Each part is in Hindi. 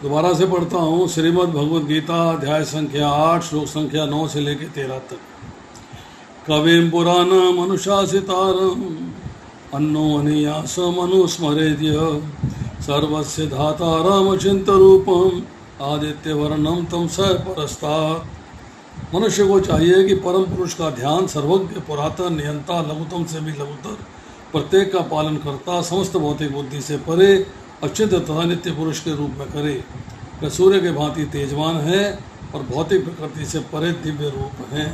दोबारा से पढ़ता हूँ। श्रीमद् भगवद गीता अध्याय संख्या 8 श्लोक संख्या 9 से लेकर 13 तक। कविं पुराणम् अनुशासितारम् अन्नो अनियासम् अनुस्मरेद्य सर्वस्य धातारम् अचिन्त्यरूपम् आदित्यवर्णं तं स परस्तात्। मनुष्य को चाहिए कि परम पुरुष का ध्यान सर्वज्ञ, पुरातन, नियंता, लघुतम से भी लघुतर, प्रत्येक का पालन करता, समस्त भौतिक बुद्धि से परे, अचिंत्य तथा नित्य पुरुष के रूप में करे। वह सूर्य के भांति तेजवान है और भौतिक प्रकृति से परे दिव्य रूप हैं।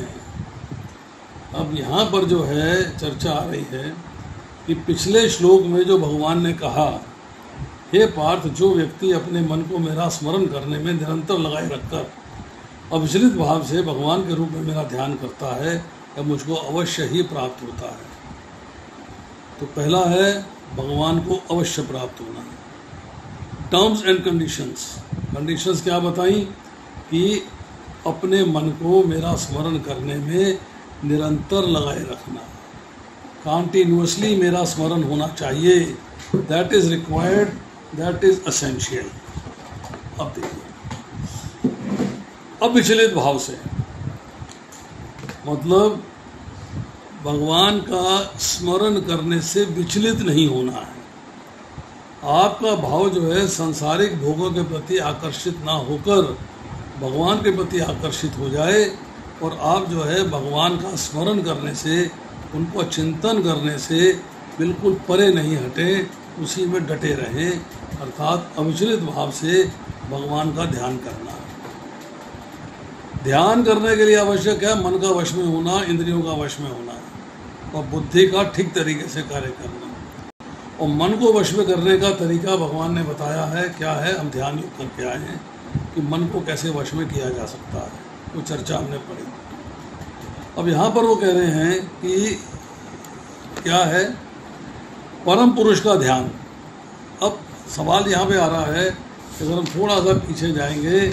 अब यहाँ पर जो है चर्चा आ रही है कि पिछले श्लोक में जो भगवान ने कहा, हे पार्थ, जो व्यक्ति अपने मन को मेरा स्मरण करने में निरंतर लगाए रखकर अविचलित भाव से भगवान के रूप में मेरा ध्यान करता है, वह मुझको अवश्य ही प्राप्त होता है। तो पहला है भगवान को अवश्य प्राप्त होना। Terms and conditions. कंडीशंस क्या बताई कि अपने मन को मेरा स्मरण करने में निरंतर लगाए रखना, कॉन्टिन्यूसली मेरा स्मरण होना चाहिए। That is required, that is essential. अब देखिए, अविचलित भाव से मतलब भगवान का स्मरण करने से विचलित नहीं होना है। आपका भाव जो है सांसारिक भोगों के प्रति आकर्षित ना होकर भगवान के प्रति आकर्षित हो जाए, और आप जो है भगवान का स्मरण करने से, उनको चिंतन करने से बिल्कुल परे नहीं हटे, उसी में डटे रहें, अर्थात अविचलित भाव से भगवान का ध्यान करना। ध्यान करने के लिए आवश्यक है मन का वश में होना, इंद्रियों का वश में होना और बुद्धि का ठीक तरीके से कार्य करना। और मन को वश में करने का तरीका भगवान ने बताया है। क्या है? हम ध्यान योग करके आए हैं कि मन को कैसे वश में किया जा सकता है, वो चर्चा हमने पढ़ी। अब यहाँ पर वो कह रहे हैं कि क्या है? परम पुरुष का ध्यान। अब सवाल यहाँ पे आ रहा है कि अगर हम थोड़ा सा पीछे जाएंगे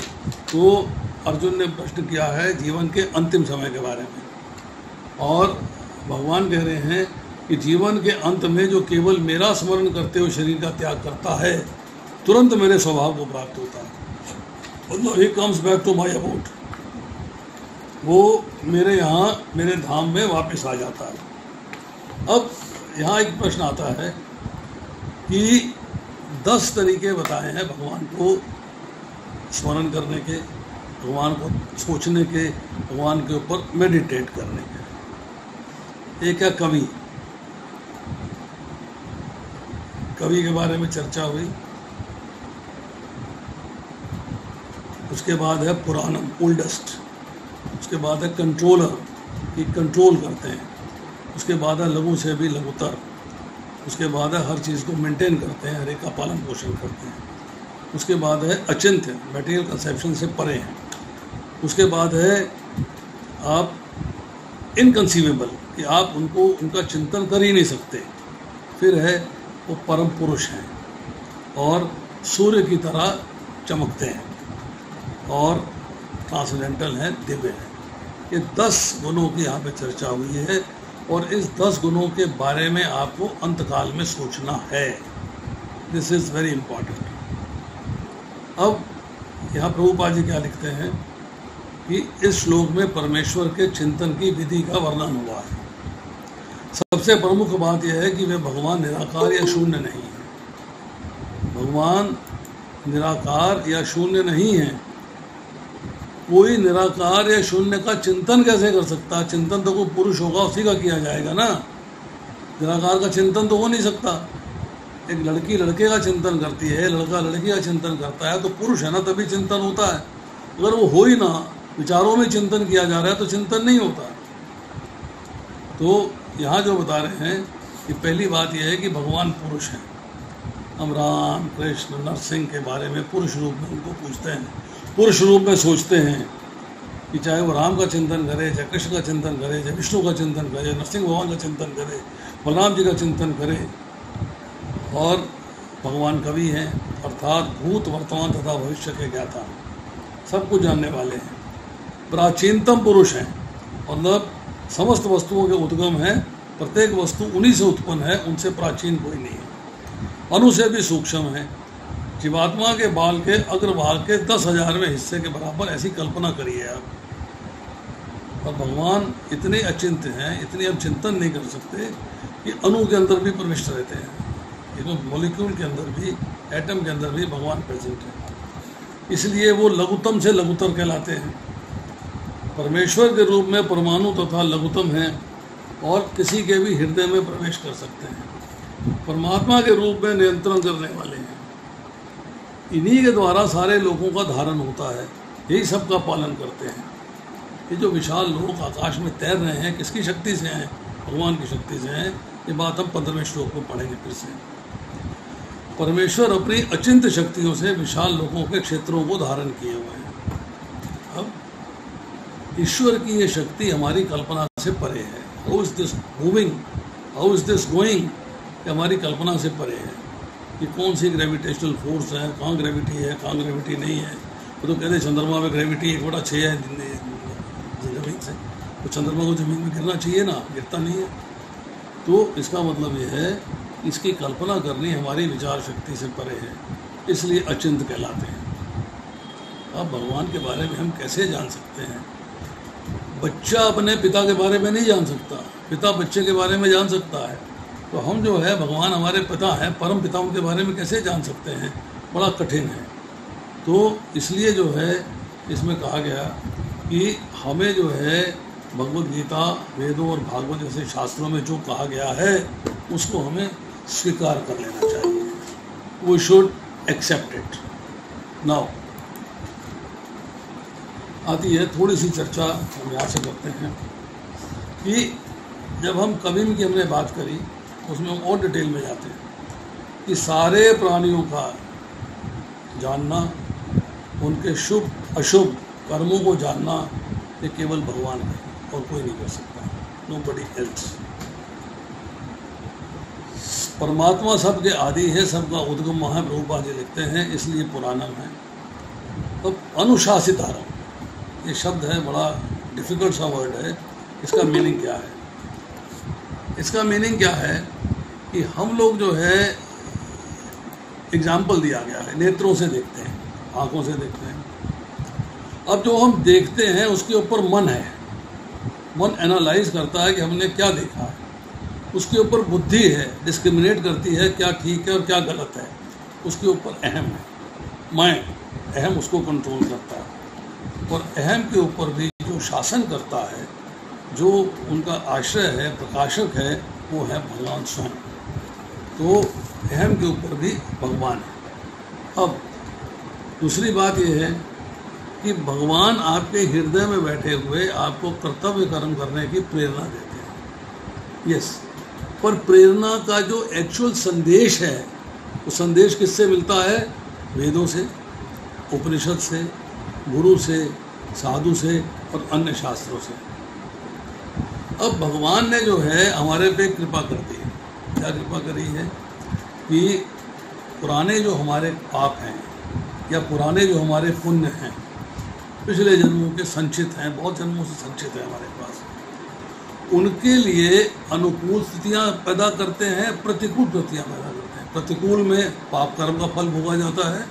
तो अर्जुन ने प्रश्न किया है जीवन के अंतिम समय के बारे में, और भगवान कह रहे हैं कि जीवन के अंत में जो केवल मेरा स्मरण करते हुए शरीर का त्याग करता है, तुरंत मेरे स्वभाव को प्राप्त होता है। मतलब he comes back to my about, वो मेरे यहाँ, मेरे धाम में वापस आ जाता है। अब यहाँ एक प्रश्न आता है कि 10 तरीके बताए हैं भगवान को स्मरण करने के, भगवान को सोचने के, भगवान के ऊपर मेडिटेट करने के। एक है कवि। कवि के बारे में चर्चा हुई। उसके बाद है पुराणम, ओल्डेस्ट। उसके बाद है कंट्रोलर, कि कंट्रोल करते हैं। उसके बाद है लघु से भी लघुतर। उसके बाद है हर चीज़ को मेंटेन करते हैं, हर एक का पालन पोषण करते हैं। उसके बाद है अचिंत्य, मटेरियल कंसेप्शन से परे हैं। उसके बाद है आप इनकंसीवेबल, कि आप उनको, उनका चिंतन कर ही नहीं सकते। फिर है वो परम पुरुष हैं और सूर्य की तरह चमकते हैं और ट्रांसेंडेंटल हैं, दिव्य हैं। ये 10 गुणों की यहाँ पे चर्चा हुई है, और इस 10 गुणों के बारे में आपको अंतकाल में सोचना है। This is very important. अब यहाँ प्रभुपाद जी क्या लिखते हैं कि इस श्लोक में परमेश्वर के चिंतन की विधि का वर्णन हुआ है। सबसे प्रमुख बात यह है कि वे भगवान निराकार या शून्य नहीं है। भगवान निराकार या शून्य नहीं है। कोई निराकार या शून्य का चिंतन कैसे कर सकता? चिंतन तो कोई पुरुष होगा, उसी का किया जाएगा ना। निराकार का चिंतन तो हो नहीं सकता। एक लड़की लड़के का चिंतन करती है, लड़का लड़की का चिंतन करता है, तो पुरुष है ना, तभी चिंतन होता है। अगर वो हो ही ना, विचारों में चिंतन किया जा रहा है, तो चिंतन नहीं होता। तो यहाँ जो बता रहे हैं कि पहली बात यह है कि भगवान पुरुष हैं। हम राम, कृष्ण, नरसिंह के बारे में पुरुष रूप में उनको पूछते हैं, पुरुष रूप में सोचते हैं कि चाहे वो राम का चिंतन करे, चाहे कृष्ण का चिंतन करे, चाहे विष्णु का चिंतन करे, नरसिंह भगवान का चिंतन करे, बलराम जी का चिंतन करे। और भगवान कवि हैं, अर्थात भूत, वर्तमान तथा भविष्य के ज्ञाता, सब कुछ जानने वाले हैं। प्राचीनतम पुरुष हैं, मतलब समस्त वस्तुओं के उद्गम है। प्रत्येक वस्तु उन्हीं से उत्पन्न है, उनसे प्राचीन कोई नहीं है। अणु से भी सूक्ष्म है। जीवात्मा के बाल के अग्रभाग के 10,000वें हिस्से के बराबर ऐसी कल्पना करिए आप। और भगवान इतने अचिंत्य हैं, इतने हम चिंतन नहीं कर सकते कि अणु के अंदर भी प्रविष्ट रहते हैं, ये तो मॉलिक्यूल के अंदर भी, एटम के अंदर भी भगवान प्रेजेंट है। इसलिए वो लघुतम से लघुतर कहलाते हैं। परमेश्वर के रूप में परमाणु तथा लघुतम हैं और किसी के भी हृदय में प्रवेश कर सकते हैं। परमात्मा के रूप में नियंत्रण करने वाले हैं। इन्हीं के द्वारा सारे लोगों का धारण होता है, यही सबका पालन करते हैं। ये जो विशाल लोग आकाश में तैर रहे हैं किसकी शक्ति से हैं? भगवान की शक्ति से हैं। ये बात हम 15वें श्लोक में पढ़ेंगे फिर से। परमेश्वर अपनी अचिंत्य शक्तियों से विशाल लोगों के क्षेत्रों को धारण किए हुए हैं। अब ईश्वर की ये शक्ति हमारी कल्पना से परे है। How is this moving, how is this going, ये हमारी कल्पना से परे है कि कौन सी ग्रेविटेशनल फोर्स है, कहाँ ग्रेविटी है, कहाँ ग्रेविटी नहीं है। वो तो कहते हैं चंद्रमा में ग्रेविटी 1/6 है ज़मीन से, तो चंद्रमा को ज़मीन में गिरना चाहिए ना, गिरता नहीं है। तो इसका मतलब ये है इसकी कल्पना करनी हमारी विचार शक्ति से परे है, इसलिए अचिंत्य कहलाते हैं। अब भगवान के बारे में हम कैसे जान सकते हैं? बच्चा अपने पिता के बारे में नहीं जान सकता, पिता बच्चे के बारे में जान सकता है। तो हम जो है भगवान हमारे पिता हैं, परम पिता, उनके बारे में कैसे जान सकते हैं? बड़ा कठिन है। तो इसलिए जो है इसमें कहा गया कि हमें जो है भगवद गीता, वेदों और भागवत जैसे शास्त्रों में जो कहा गया है उसको हमें स्वीकार कर लेना चाहिए। We should accept it. Now आती है थोड़ी सी चर्चा हम यहाँ से करते हैं कि जब हम कविम की हमने बात करी उसमें हम और डिटेल में जाते हैं कि सारे प्राणियों का जानना, उनके शुभ अशुभ कर्मों को जानना, ये केवल भगवान है और कोई नहीं कर सकता, नोबडी एल्स। परमात्मा सबके आदि है, सबका उद्गम है, प्रभुपाद जी लिखते हैं, इसलिए पुराणम है। तो अनुशासित आरम ये शब्द है, बड़ा डिफिकल्ट सा वर्ड है। इसका मीनिंग क्या है? इसका मीनिंग क्या है कि हम लोग जो है एग्जाम्पल दिया गया है, नेत्रों से देखते हैं, आँखों से देखते हैं। अब जो हम देखते हैं उसके ऊपर मन है, मन एनालाइज करता है कि हमने क्या देखा है। उसके ऊपर बुद्धि है, डिस्क्रिमिनेट करती है क्या ठीक है और क्या गलत है। उसके ऊपर अहम है, मैं, अहम उसको कंट्रोल करता है। और अहम के ऊपर भी जो शासन करता है, जो उनका आश्रय है, प्रकाशक है, वो है भगवान स्वयं। तो अहम के ऊपर भी भगवान है। अब दूसरी बात यह है कि भगवान आपके हृदय में बैठे हुए आपको कर्तव्य कर्म करने की प्रेरणा देते हैं। यस, पर प्रेरणा का जो एक्चुअल संदेश है वो संदेश किससे मिलता है? वेदों से, उपनिषद से, गुरु से, साधु से और अन्य शास्त्रों से। अब भगवान ने जो है हमारे पे कृपा कर दी। क्या कृपा करी है कि पुराने जो हमारे पाप हैं या पुराने जो हमारे पुण्य हैं, पिछले जन्मों के संचित हैं, बहुत जन्मों से संचित है हमारे पास, उनके लिए अनुकूल स्थितियाँ पैदा करते हैं, प्रतिकूल स्थितियाँ पैदा करते हैं। प्रतिकूल में पाप कर्म का फल भोगा जाता है,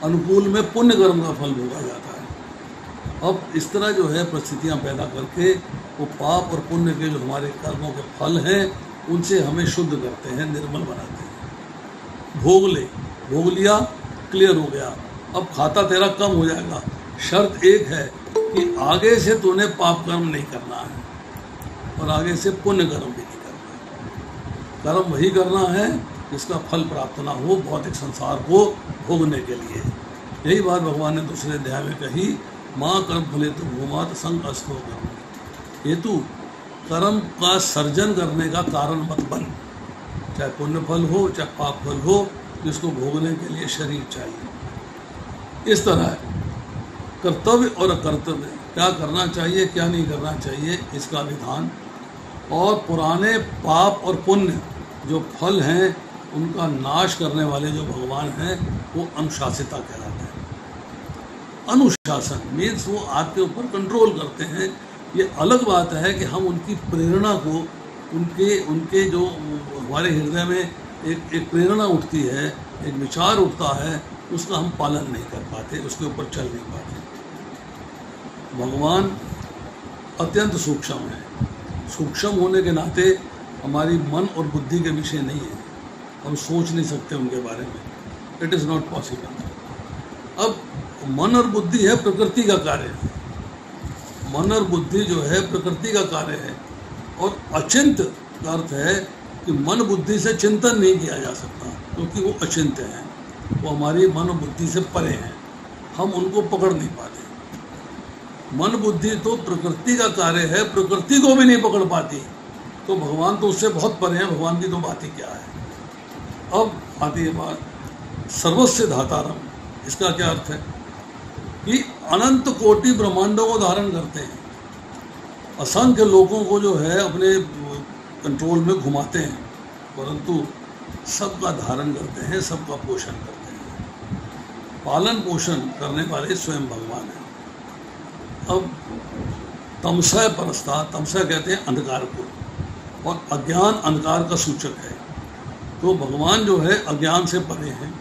अनुकूल में पुण्य कर्म का फल भोगा जाता है। अब इस तरह जो है परिस्थितियाँ पैदा करके वो पाप और पुण्य के जो हमारे कर्मों के फल हैं उनसे हमें शुद्ध करते हैं, निर्मल बनाते हैं। भोग ले, भोग लिया, क्लियर हो गया, अब खाता तेरा कम हो जाएगा। शर्त एक है कि आगे से तूने पाप कर्म नहीं करना है और आगे से पुण्य कर्म भी नहीं करना है। कर्म वही करना है जिसका फल प्राप्त ना हो भौतिक संसार को भोगने के लिए। यही बात भगवान ने दूसरे अध्याय में कही, माँ कर्म फले तो भूमात संग अस्तो कर्म। हेतु कर्म का सर्जन करने का कारण मत बन, चाहे पुण्य फल हो चाहे पाप फल हो, जिसको भोगने के लिए शरीर चाहिए। इस तरह कर्तव्य और अकर्तव्य, क्या करना चाहिए क्या नहीं करना चाहिए, इसका विधान, और पुराने पाप और पुण्य जो फल हैं उनका नाश करने वाले जो भगवान हैं वो अनुशासिता कहलाते हैं। अनुशासन मीन्स वो आपके ऊपर कंट्रोल करते हैं। ये अलग बात है कि हम उनकी प्रेरणा को, उनके जो हमारे हृदय में एक प्रेरणा उठती है, एक विचार उठता है, उसका हम पालन नहीं कर पाते, उसके ऊपर चल नहीं पाते। भगवान अत्यंत सूक्ष्म है। सूक्ष्म होने के नाते हमारी मन और बुद्धि के विषय नहीं है, हम सोच नहीं सकते उनके बारे में, इट इज़ नॉट पॉसिबल। अब मन और बुद्धि है प्रकृति का कार्य, मन और बुद्धि जो है प्रकृति का कार्य है, और अचिंत्य का अर्थ है कि मन बुद्धि से चिंतन नहीं किया जा सकता, क्योंकि वो अचिंत्य हैं, वो हमारी मन और बुद्धि से परे हैं, हम उनको पकड़ नहीं पाते। मन बुद्धि तो प्रकृति का कार्य है, प्रकृति को भी नहीं पकड़ पाती, तो भगवान तो उससे बहुत परे हैं, भगवान की तो बात ही क्या है। अब आती है बात सर्वस्य धातारम, इसका क्या अर्थ है कि अनंत कोटि ब्रह्मांडों को धारण करते हैं, असंख्य लोगों को जो है अपने कंट्रोल में घुमाते हैं, परंतु सबका धारण करते हैं, सबका पोषण करते हैं, पालन पोषण करने वाले स्वयं भगवान हैं। अब तमसः परस्ता, तमसः कहते हैं अंधकार को, और अज्ञान अंधकार का सूचक है, तो भगवान जो है अज्ञान से परे हैं,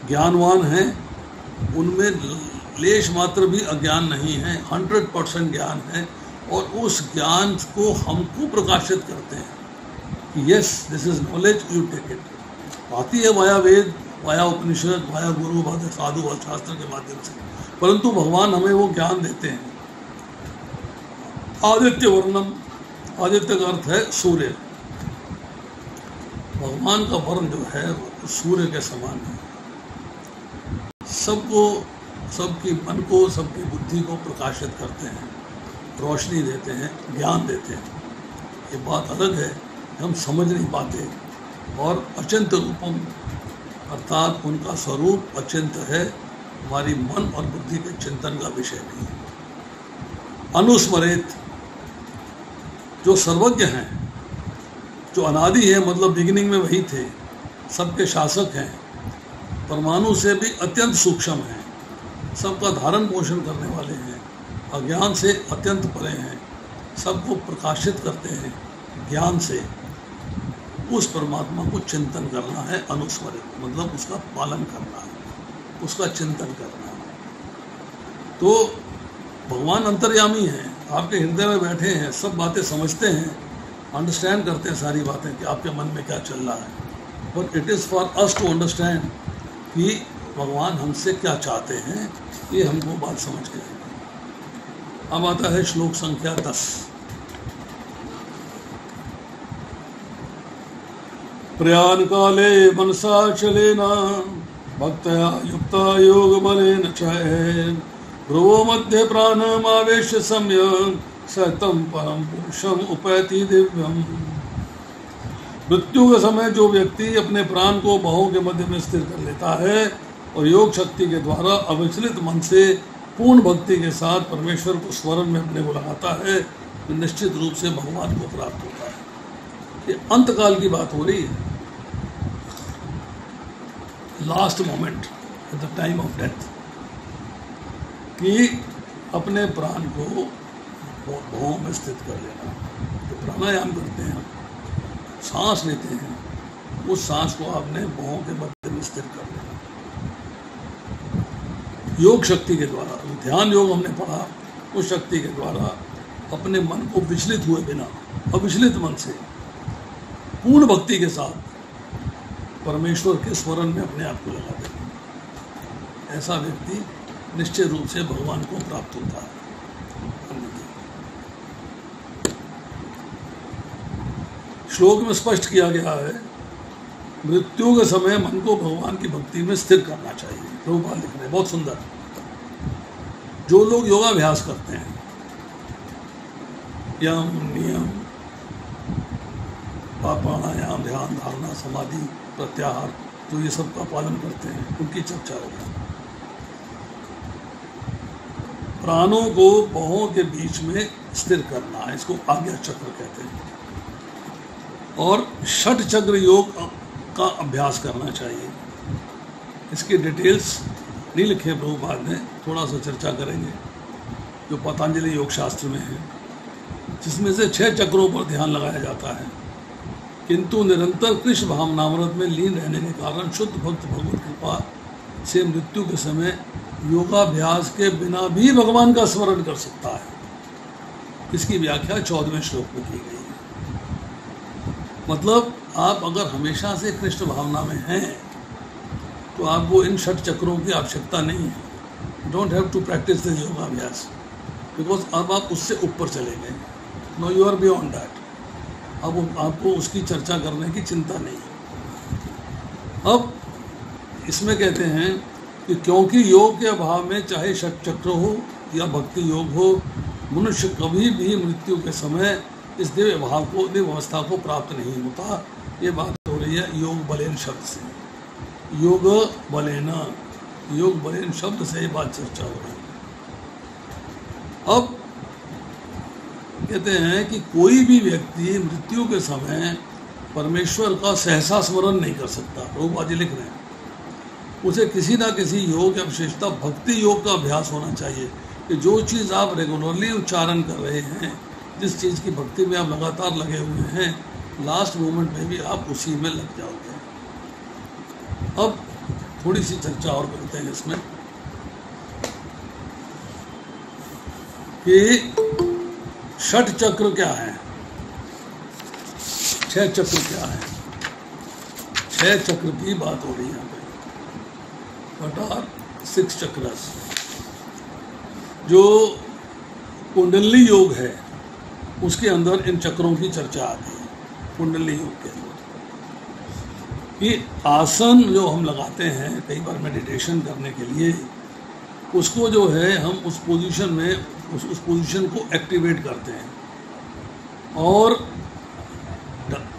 ज्ञानवान हैं, उनमें लेश मात्र भी अज्ञान नहीं है, 100% ज्ञान है, और उस ज्ञान को हमको प्रकाशित करते हैं। Yes, this is knowledge, you take it. आती है via Veda, via Upanishad, via guru, via sadhu और शास्त्र के माध्यम से, परंतु भगवान हमें वो ज्ञान देते हैं। आदित्य वर्णम, आदित्य का अर्थ है सूर्य, भगवान का वर्ण जो है वो सूर्य के समान है, सबको, सबकी मन को, सबकी बुद्धि को प्रकाशित करते हैं, रोशनी देते हैं, ज्ञान देते हैं। ये बात अलग है, हम समझ नहीं पाते, और अचिंत्य रूपम अर्थात उनका स्वरूप अचिंत्य है, हमारी मन और बुद्धि के चिंतन का विषय नहीं है। अनुस्मरेत, जो सर्वज्ञ हैं, जो अनादि है, मतलब बिगिनिंग में वही थे, सबके शासक हैं, परमाणु से भी अत्यंत सूक्ष्म हैं, सबका धारण पोषण करने वाले हैं, अज्ञान से अत्यंत परे हैं, सबको प्रकाशित करते हैं ज्ञान से। उस परमात्मा को चिंतन करना है, अनुस्मरित मतलब उसका पालन करना है, उसका चिंतन करना है। तो भगवान अंतर्यामी हैं, आपके हृदय में बैठे हैं, सब बातें समझते हैं, अंडरस्टैंड करते हैं सारी बातें कि आपके मन में क्या चल रहा है। But it is for us to understand कि भगवान हमसे क्या चाहते हैं, ये हमको बात समझ के। अब आता है श्लोक संख्या 10। प्रयाण काले मनसा चलेना भक्तया युक्ता योग बलेन च ध्रुवो मध्य प्राणमावेश्य सम्यक सतम परम पुरुषम उपैति दिव्यम। मृत्यु के समय जो व्यक्ति अपने प्राण को बाहों के मध्य में स्थिर कर लेता है और योग शक्ति के द्वारा अविचलित मन से पूर्ण भक्ति के साथ परमेश्वर को स्मरण में अपने को लगाता है, तो निश्चित रूप से भगवान को प्राप्त होता है। ये अंतकाल की बात हो रही है, last moment at the time of death, कि अपने प्राण को भौं में स्थित कर लेना। तो प्राणायाम करते हैं, सांस लेते हैं, उस सांस को आपने भौं के मध्य में स्थिर कर लेना। योग शक्ति के द्वारा, ध्यान योग हमने पढ़ा, उस शक्ति के द्वारा अपने मन को विचलित हुए बिना, अविचलित मन से पूर्ण भक्ति के साथ परमेश्वर के स्मरण में अपने आप को लगा देना, ऐसा व्यक्ति निश्चय रूप से भगवान को प्राप्त होता है। श्लोक में स्पष्ट किया गया है, मृत्यु के समय मन को भगवान की भक्ति में स्थिर करना चाहिए। प्रभुपाद लिख रहे हैं, बहुत सुंदर। जो लोग योगाभ्यास करते हैं, यम नियम प्राणायाम ध्यान धारणा समाधि प्रत्याहार, जो ये सब का पालन करते हैं, उनकी चर्चा होगी। प्राणों को बाहों के बीच में स्थिर करना है, इसको आज्ञा चक्र कहते हैं, और षट चक्र योग का अभ्यास करना चाहिए। इसकी डिटेल्स नहीं लिखे प्रभुपाद ने, थोड़ा सा चर्चा करेंगे, जो पतंजलि योग शास्त्र में है, जिसमें से 6 चक्रों पर ध्यान लगाया जाता है। किंतु निरंतर कृष्ण भावनामृत में लीन रहने के कारण शुद्ध भक्त भगवत कृपा से मृत्यु के समय योगाभ्यास के बिना भी भगवान का स्मरण कर सकता है। इसकी व्याख्या 14वें श्लोक में की गई है। मतलब आप अगर हमेशा से कृष्ण भावना में हैं तो आपको इन 6 चक्रों की आवश्यकता नहीं है। Don't have to practice this योगाभ्यास, बिकॉज अब आप उससे ऊपर चले गए। No, you are beyond that. अब आपको उसकी चर्चा करने की चिंता नहीं है। अब इसमें कहते हैं कि क्योंकि योग के अभाव में चाहे 6 चक्र हो या भक्ति योग हो, मनुष्य कभी भी मृत्यु के समय इस दिव्य भाव को, दिव्य अवस्था को प्राप्त नहीं होता। ये बात हो रही है योग बलेन शब्द से। योग बलेन, योग बलेन शब्द से ये बात चर्चा हो रही है। अब कहते हैं कि कोई भी व्यक्ति मृत्यु के समय परमेश्वर का सहसा स्मरण नहीं कर सकता। प्रभुपाद जी लिख रहे हैं उसे किसी ना किसी योग या विशेषता भक्ति योग का अभ्यास होना चाहिए कि जो चीज़ आप रेगुलरली उच्चारण कर रहे हैं, जिस चीज़ की भक्ति में आप लगातार लगे हुए हैं, लास्ट मोमेंट में भी आप उसी में लग जाओगे। अब थोड़ी सी चर्चा और करते हैं इसमें कि 6 चक्र क्या है, 6 चक्र क्या है। 6 चक्र की बात हो रही है यहाँ पे। What are 6 chakras? जो कुंडली योग है उसके अंदर इन चक्रों की चर्चा आती है। कुंडली योग के अंदर कि आसन जो हम लगाते हैं कई बार मेडिटेशन करने के लिए, उसको जो है हम उस पोजीशन में उस पोजीशन को एक्टिवेट करते हैं और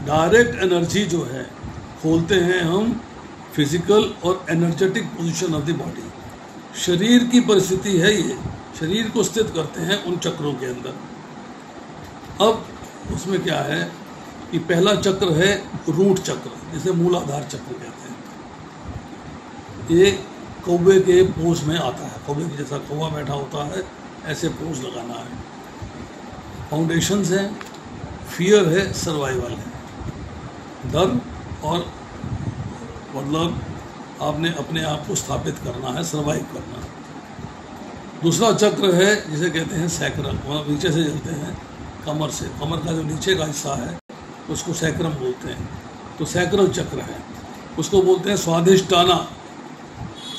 डायरेक्ट एनर्जी जो है खोलते हैं हम फिजिकल और energetic position of the body. शरीर की परिस्थिति है ये, शरीर को स्थित करते हैं उन चक्रों के अंदर। अब उसमें क्या है कि पहला चक्र है रूट चक्र, जिसे मूलाधार चक्र कहते हैं। ये कौवे के पोज में आता है, कौवे के जैसा कौवा बैठा होता है, ऐसे पोज लगाना है। फाउंडेशंस है, फियर है, सर्वाइवल है, डर और मतलब आपने अपने आप को स्थापित करना है, सर्वाइव करना है। दूसरा चक्र है जिसे कहते हैं सैक्रम, मतलब नीचे से चलते हैं कमर से, कमर का जो नीचे का हिस्सा है उसको सैक्रम बोलते हैं। तो सैक्रम चक्र है, उसको बोलते हैं स्वादिष्टाना।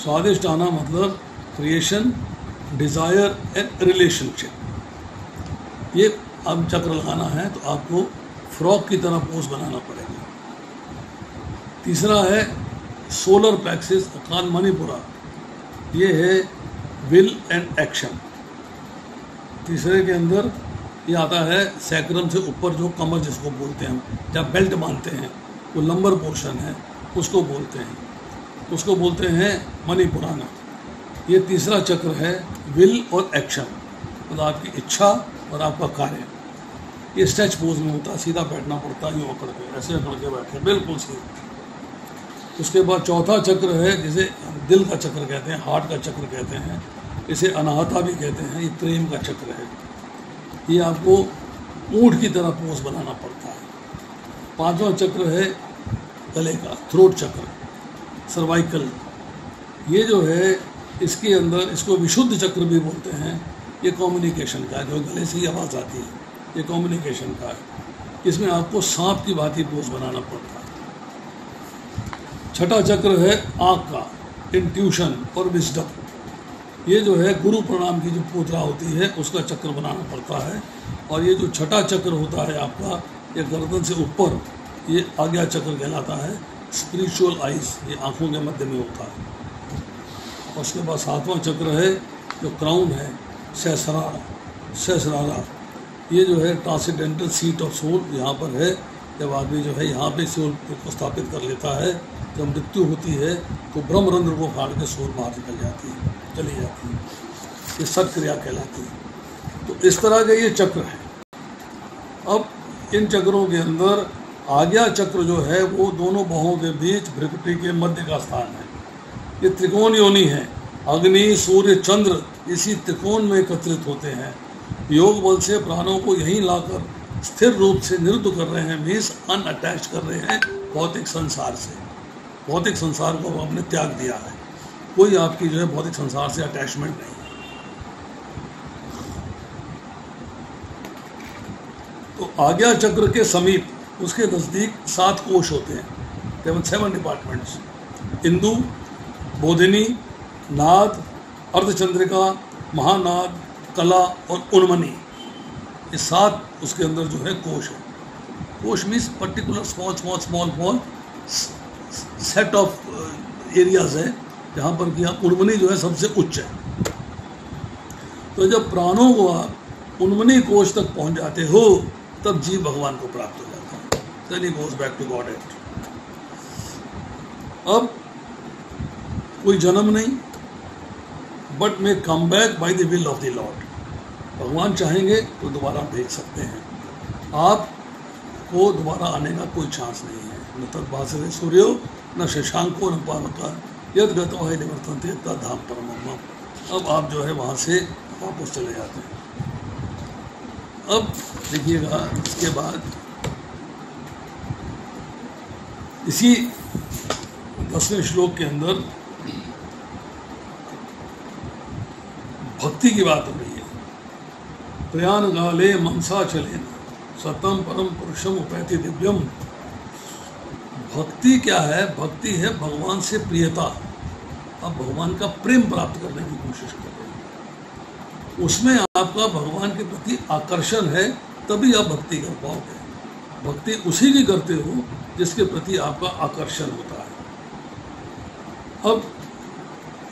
स्वादिष्टाना मतलब क्रिएशन, डिज़ायर एंड रिलेशनशिप। ये अब चक्र लगाना है तो आपको फ्रॉक की तरह पोज बनाना पड़ेगा। तीसरा है सोलर प्लेक्सिस अकान मणिपुरा, ये है विल एंड एक्शन। तीसरे के अंदर ये आता है सैक्रम से ऊपर जो कमर जिसको बोलते हैं हम, जहाँ बेल्ट बांधते हैं, वो लंबर पोर्शन है, उसको बोलते हैं, उसको बोलते हैं मणिपुराना। ये तीसरा चक्र है विल और एक्शन, मतलब आपकी इच्छा और आपका कार्य। ये स्ट्रेच पोज में होता है, सीधा बैठना पड़ता है, यूँ अकड़ के, ऐसे अकड़ के बैठे बिल्कुल सीधा। उसके बाद चौथा चक्र है जिसे दिल का चक्र कहते हैं, हार्ट का चक्र कहते हैं, इसे अनाहता भी कहते हैं। ये प्रेम का चक्र है, ये आपको ऊँट की तरह पोज बनाना पड़ता है। पांचवा चक्र है गले का, थ्रोट चक्र, सर्वाइकल। ये जो है इसके अंदर, इसको विशुद्ध चक्र भी बोलते हैं। ये कम्युनिकेशन का है, जो गले से ही आवाज़ आती है, ये कम्युनिकेशन का है। इसमें आपको सांप की भांति पोज बनाना पड़ता है। छठा चक्र है आँख का, इंट्यूशन और विजडम। ये जो है गुरु प्रणाम की जो मुद्रा होती है उसका चक्र बनाना पड़ता है। और ये जो छठा चक्र होता है आपका, ये गर्दन से ऊपर, ये आज्ञा चक्र कहलाता है। स्पिरिचुअल आइज, ये आँखों के मध्य में होता है। और उसके बाद सातवां चक्र है जो क्राउन है, सहस्रार, सहस्रारा। ये जो है ट्रांसेंडेंटल सीट ऑफ सोल यहाँ पर है। जब आदमी जो है यहाँ पे सोल को स्थापित कर लेता है, जब मृत्यु होती है तो ब्रह्मरंध्र को फाड़ के सोल बाहर निकल जाती है, चली जाती है। ये सत्क्रिया कहलाती है। तो इस तरह के ये चक्र हैं। अब इन चक्रों के अंदर आज्ञा चक्र जो है वो दोनों बाहों के बीच भ्रुकुटी के मध्य का स्थान है। ये त्रिकोण योनि है। अग्नि, सूर्य, चंद्र इसी त्रिकोण में एकत्रित होते हैं। योग बल से प्राणों को यहीं लाकर स्थिर रूप से निरुद्ध कर रहे हैं, मीन्स अनअटैच कर रहे हैं भौतिक संसार से। भौतिक संसार को आपने त्याग दिया है, कोई आपकी जो है भौतिक संसार से अटैचमेंट नहीं है। तो आज्ञा चक्र के समीप, उसके नज़दीक 7 कोश होते हैं, 7 डिपार्टमेंट्स, इंदु, बोधिनी, नाद, अर्धचंद्रिका, महानाद, कला और उन्मनी, ये 7 उसके अंदर जो है कोश है। कोश means particular small set of areas है, जहाँ पर कि आप उन्मनी जो है सबसे उच्च है। तो जब प्राणों को आप उन्मनी कोश तक पहुँच जाते हो, तब जीव भगवान को प्राप्त हो जाता है। Then he goes back to godhead. अब कोई जन्म नहीं, but may come back by the will of the Lord. भगवान चाहेंगे तो दोबारा भेज सकते हैं, आपको दोबारा आने का कोई चांस नहीं है। न तद भास्वते सूर्यो न शशांको न पावका यद गतो है निवर्तन्ते तद धाम परमम्। अब आप जो है वहाँ से वापस चले जाते हैं। अब देखिएगा, इसके बाद इसी 10वें श्लोक के अंदर भक्ति की बात हो रही है। प्रयाण गाले मनसा चले सतम परम पुरुषम उपैति दिव्यम। भक्ति क्या है? भक्ति है भगवान से प्रियता। आप भगवान का प्रेम प्राप्त करने की कोशिश कर रहे हैं, उसमें आपका भगवान के प्रति आकर्षण है, तभी आप भक्ति कर पाओगे। भक्ति उसी की करते हो जिसके प्रति आपका आकर्षण होता है। अब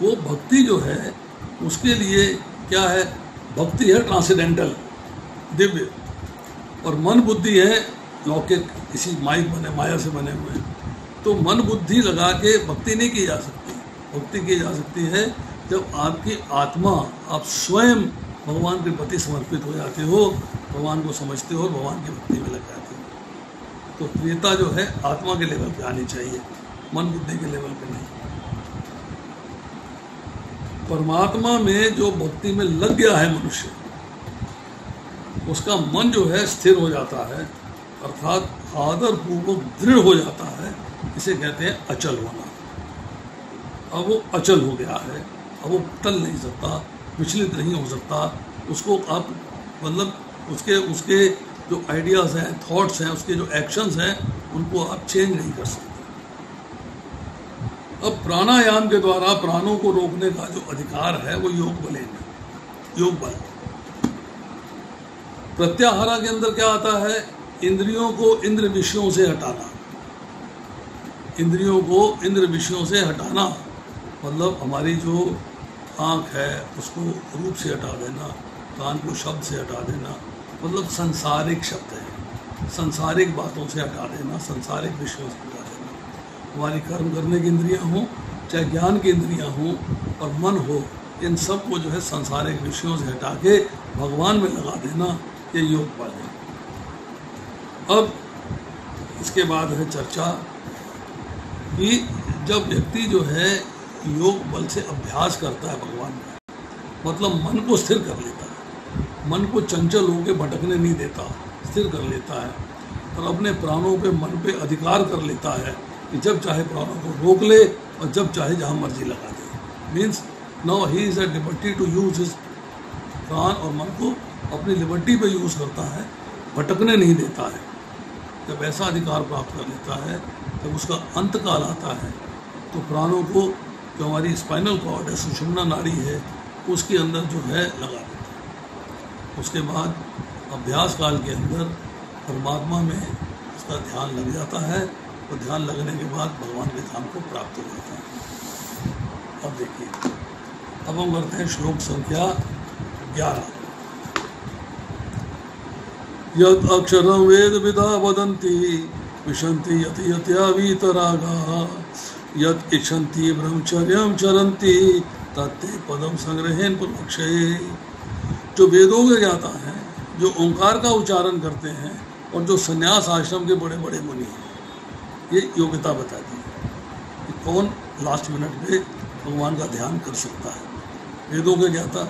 वो भक्ति जो है उसके लिए क्या है? भक्ति है ट्रांसेंडेंटल, दिव्य, और मन बुद्धि है लौकिक, इसी माया से बने हुए। तो मन बुद्धि लगा के भक्ति नहीं की जा सकती। भक्ति की जा सकती है जब आपकी आत्मा, आप स्वयं भगवान के प्रति समर्पित हो जाते हो, भगवान को समझते हो और भगवान की भक्ति में लग जाते हो। तो प्रियता जो है आत्मा के लेवल पे आनी चाहिए, मन बुद्धि के लेवल पे नहीं। परमात्मा में जो भक्ति में लग गया है मनुष्य, उसका मन जो है स्थिर हो जाता है, अर्थात आदर पूर्वक दृढ़ हो जाता है। इसे कहते हैं अचल होना। अब वो अचल हो गया है, अब वो टल नहीं सकता, विचलित नहीं हो सकता। उसको आप मतलब उसके जो आइडियाज़ हैं, थॉट्स हैं, उसके जो एक्शंस हैं, उनको आप चेंज नहीं कर सकते। अब प्राणायाम के द्वारा प्राणों को रोकने का जो अधिकार है वो योग बल है, योग बल। प्रत्याहारा के अंदर क्या आता है? इंद्रियों को इंद्र विषयों से हटाना। इंद्रियों को इंद्र विषयों से हटाना मतलब हमारी जो आँख है उसको रूप से हटा देना, कान को शब्द से हटा देना, मतलब संसारिक शब्द है, संसारिक बातों से हटा देना, संसारिक विषयों से हटा देना। हमारी कर्म करने की इंद्रियां हों, चाहे ज्ञान की इंद्रियां हों और मन हो, इन सब को जो है संसारिक विषयों से हटा के भगवान में लगा देना, ये योग बल है। अब इसके बाद है चर्चा कि जब व्यक्ति जो है योग बल से अभ्यास करता है भगवान में, मतलब मन को स्थिर कर लेता है, मन को चंचल होकर भटकने नहीं देता, स्थिर कर लेता है और अपने प्राणों पे, मन पे अधिकार कर लेता है कि जब चाहे प्राणों को रोक ले और जब चाहे जहाँ मर्जी लगा दे। Means now he is at liberty to use his प्राण और मन को अपनी लिबर्टी पे यूज़ करता है, भटकने नहीं देता है। जब ऐसा अधिकार प्राप्त कर लेता है तब उसका अंत काल आता है तो प्राणों को, जो हमारी स्पाइनल कॉर्ड है, सुषुम्ना नाड़ी है, उसके अंदर जो है लगा देता है। उसके बाद अभ्यास काल के अंदर परमात्मा में उसका ध्यान लग जाता है और ध्यान लगने के बाद भगवान के धाम को प्राप्त हो जाता है। अब देखिए, अब हम करते हैं श्लोक संख्या 11। यद अक्षरं वेद विदा वदन्ति विशन्ति यति यत्या वीतरागाः यत् इच्छन्ति ब्रह्मचर्यं चरन्ति तत्ते पदम संग्रहेण पुनक्षये। जो वेदों के ज्ञाता हैं, जो ओंकार का उच्चारण करते हैं और जो संन्यास आश्रम के बड़े बड़े मुनि हैं, ये योग्यता बताती है कि कौन लास्ट मिनट में भगवान का ध्यान कर सकता है। वेदों के ज्ञाता,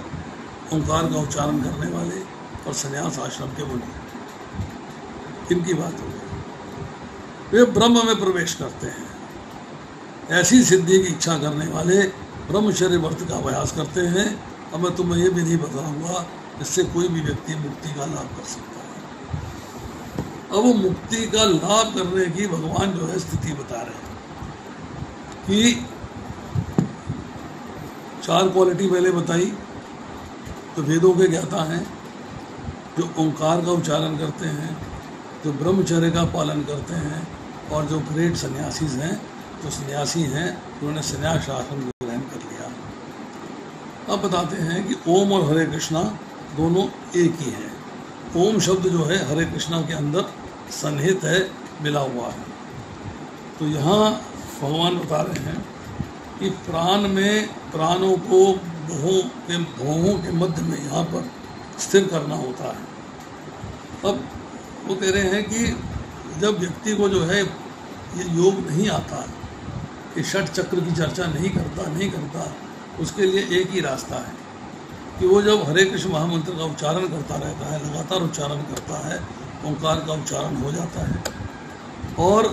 ओंकार का उच्चारण करने वाले और संन्यास आश्रम के मुनि। इनकी बात हो गई। वे ब्रह्म में प्रवेश करते हैं। ऐसी सिद्धि की इच्छा करने वाले ब्रह्मचर्य व्रत का अभ्यास करते हैं। अब मैं तुम्हें ये भी नहीं बताऊंगा, इससे कोई भी व्यक्ति मुक्ति का लाभ कर सकता है। अब वो मुक्ति का लाभ करने की भगवान जो है स्थिति बता रहे हैं कि 4 क्वालिटी पहले बताई। तो वेदों के ज्ञाता हैं, जो ओंकार का उच्चारण करते हैं, जो ब्रह्मचर्य का पालन करते हैं, और जो ग्रेट सन्यासी हैं, जो सन्यासी हैं उन्होंने सन्यास आश्रम ग्रहण कर लिया। अब बताते हैं कि ओम और हरे कृष्णा दोनों एक ही हैं। ओम शब्द जो है हरे कृष्णा के अंदर सन्निहित है, मिला हुआ है। तो यहाँ भगवान बता रहे हैं कि प्राण में प्राणों को भौहों के मध्य में यहाँ पर स्थिर करना होता है। अब वो कह रहे हैं कि जब व्यक्ति को जो है ये योग नहीं आता, ये षट चक्र की चर्चा नहीं करता, उसके लिए एक ही रास्ता है कि वो जब हरे कृष्ण महामंत्र का उच्चारण करता रहता है, लगातार उच्चारण करता है, ओंकार का उच्चारण हो जाता है और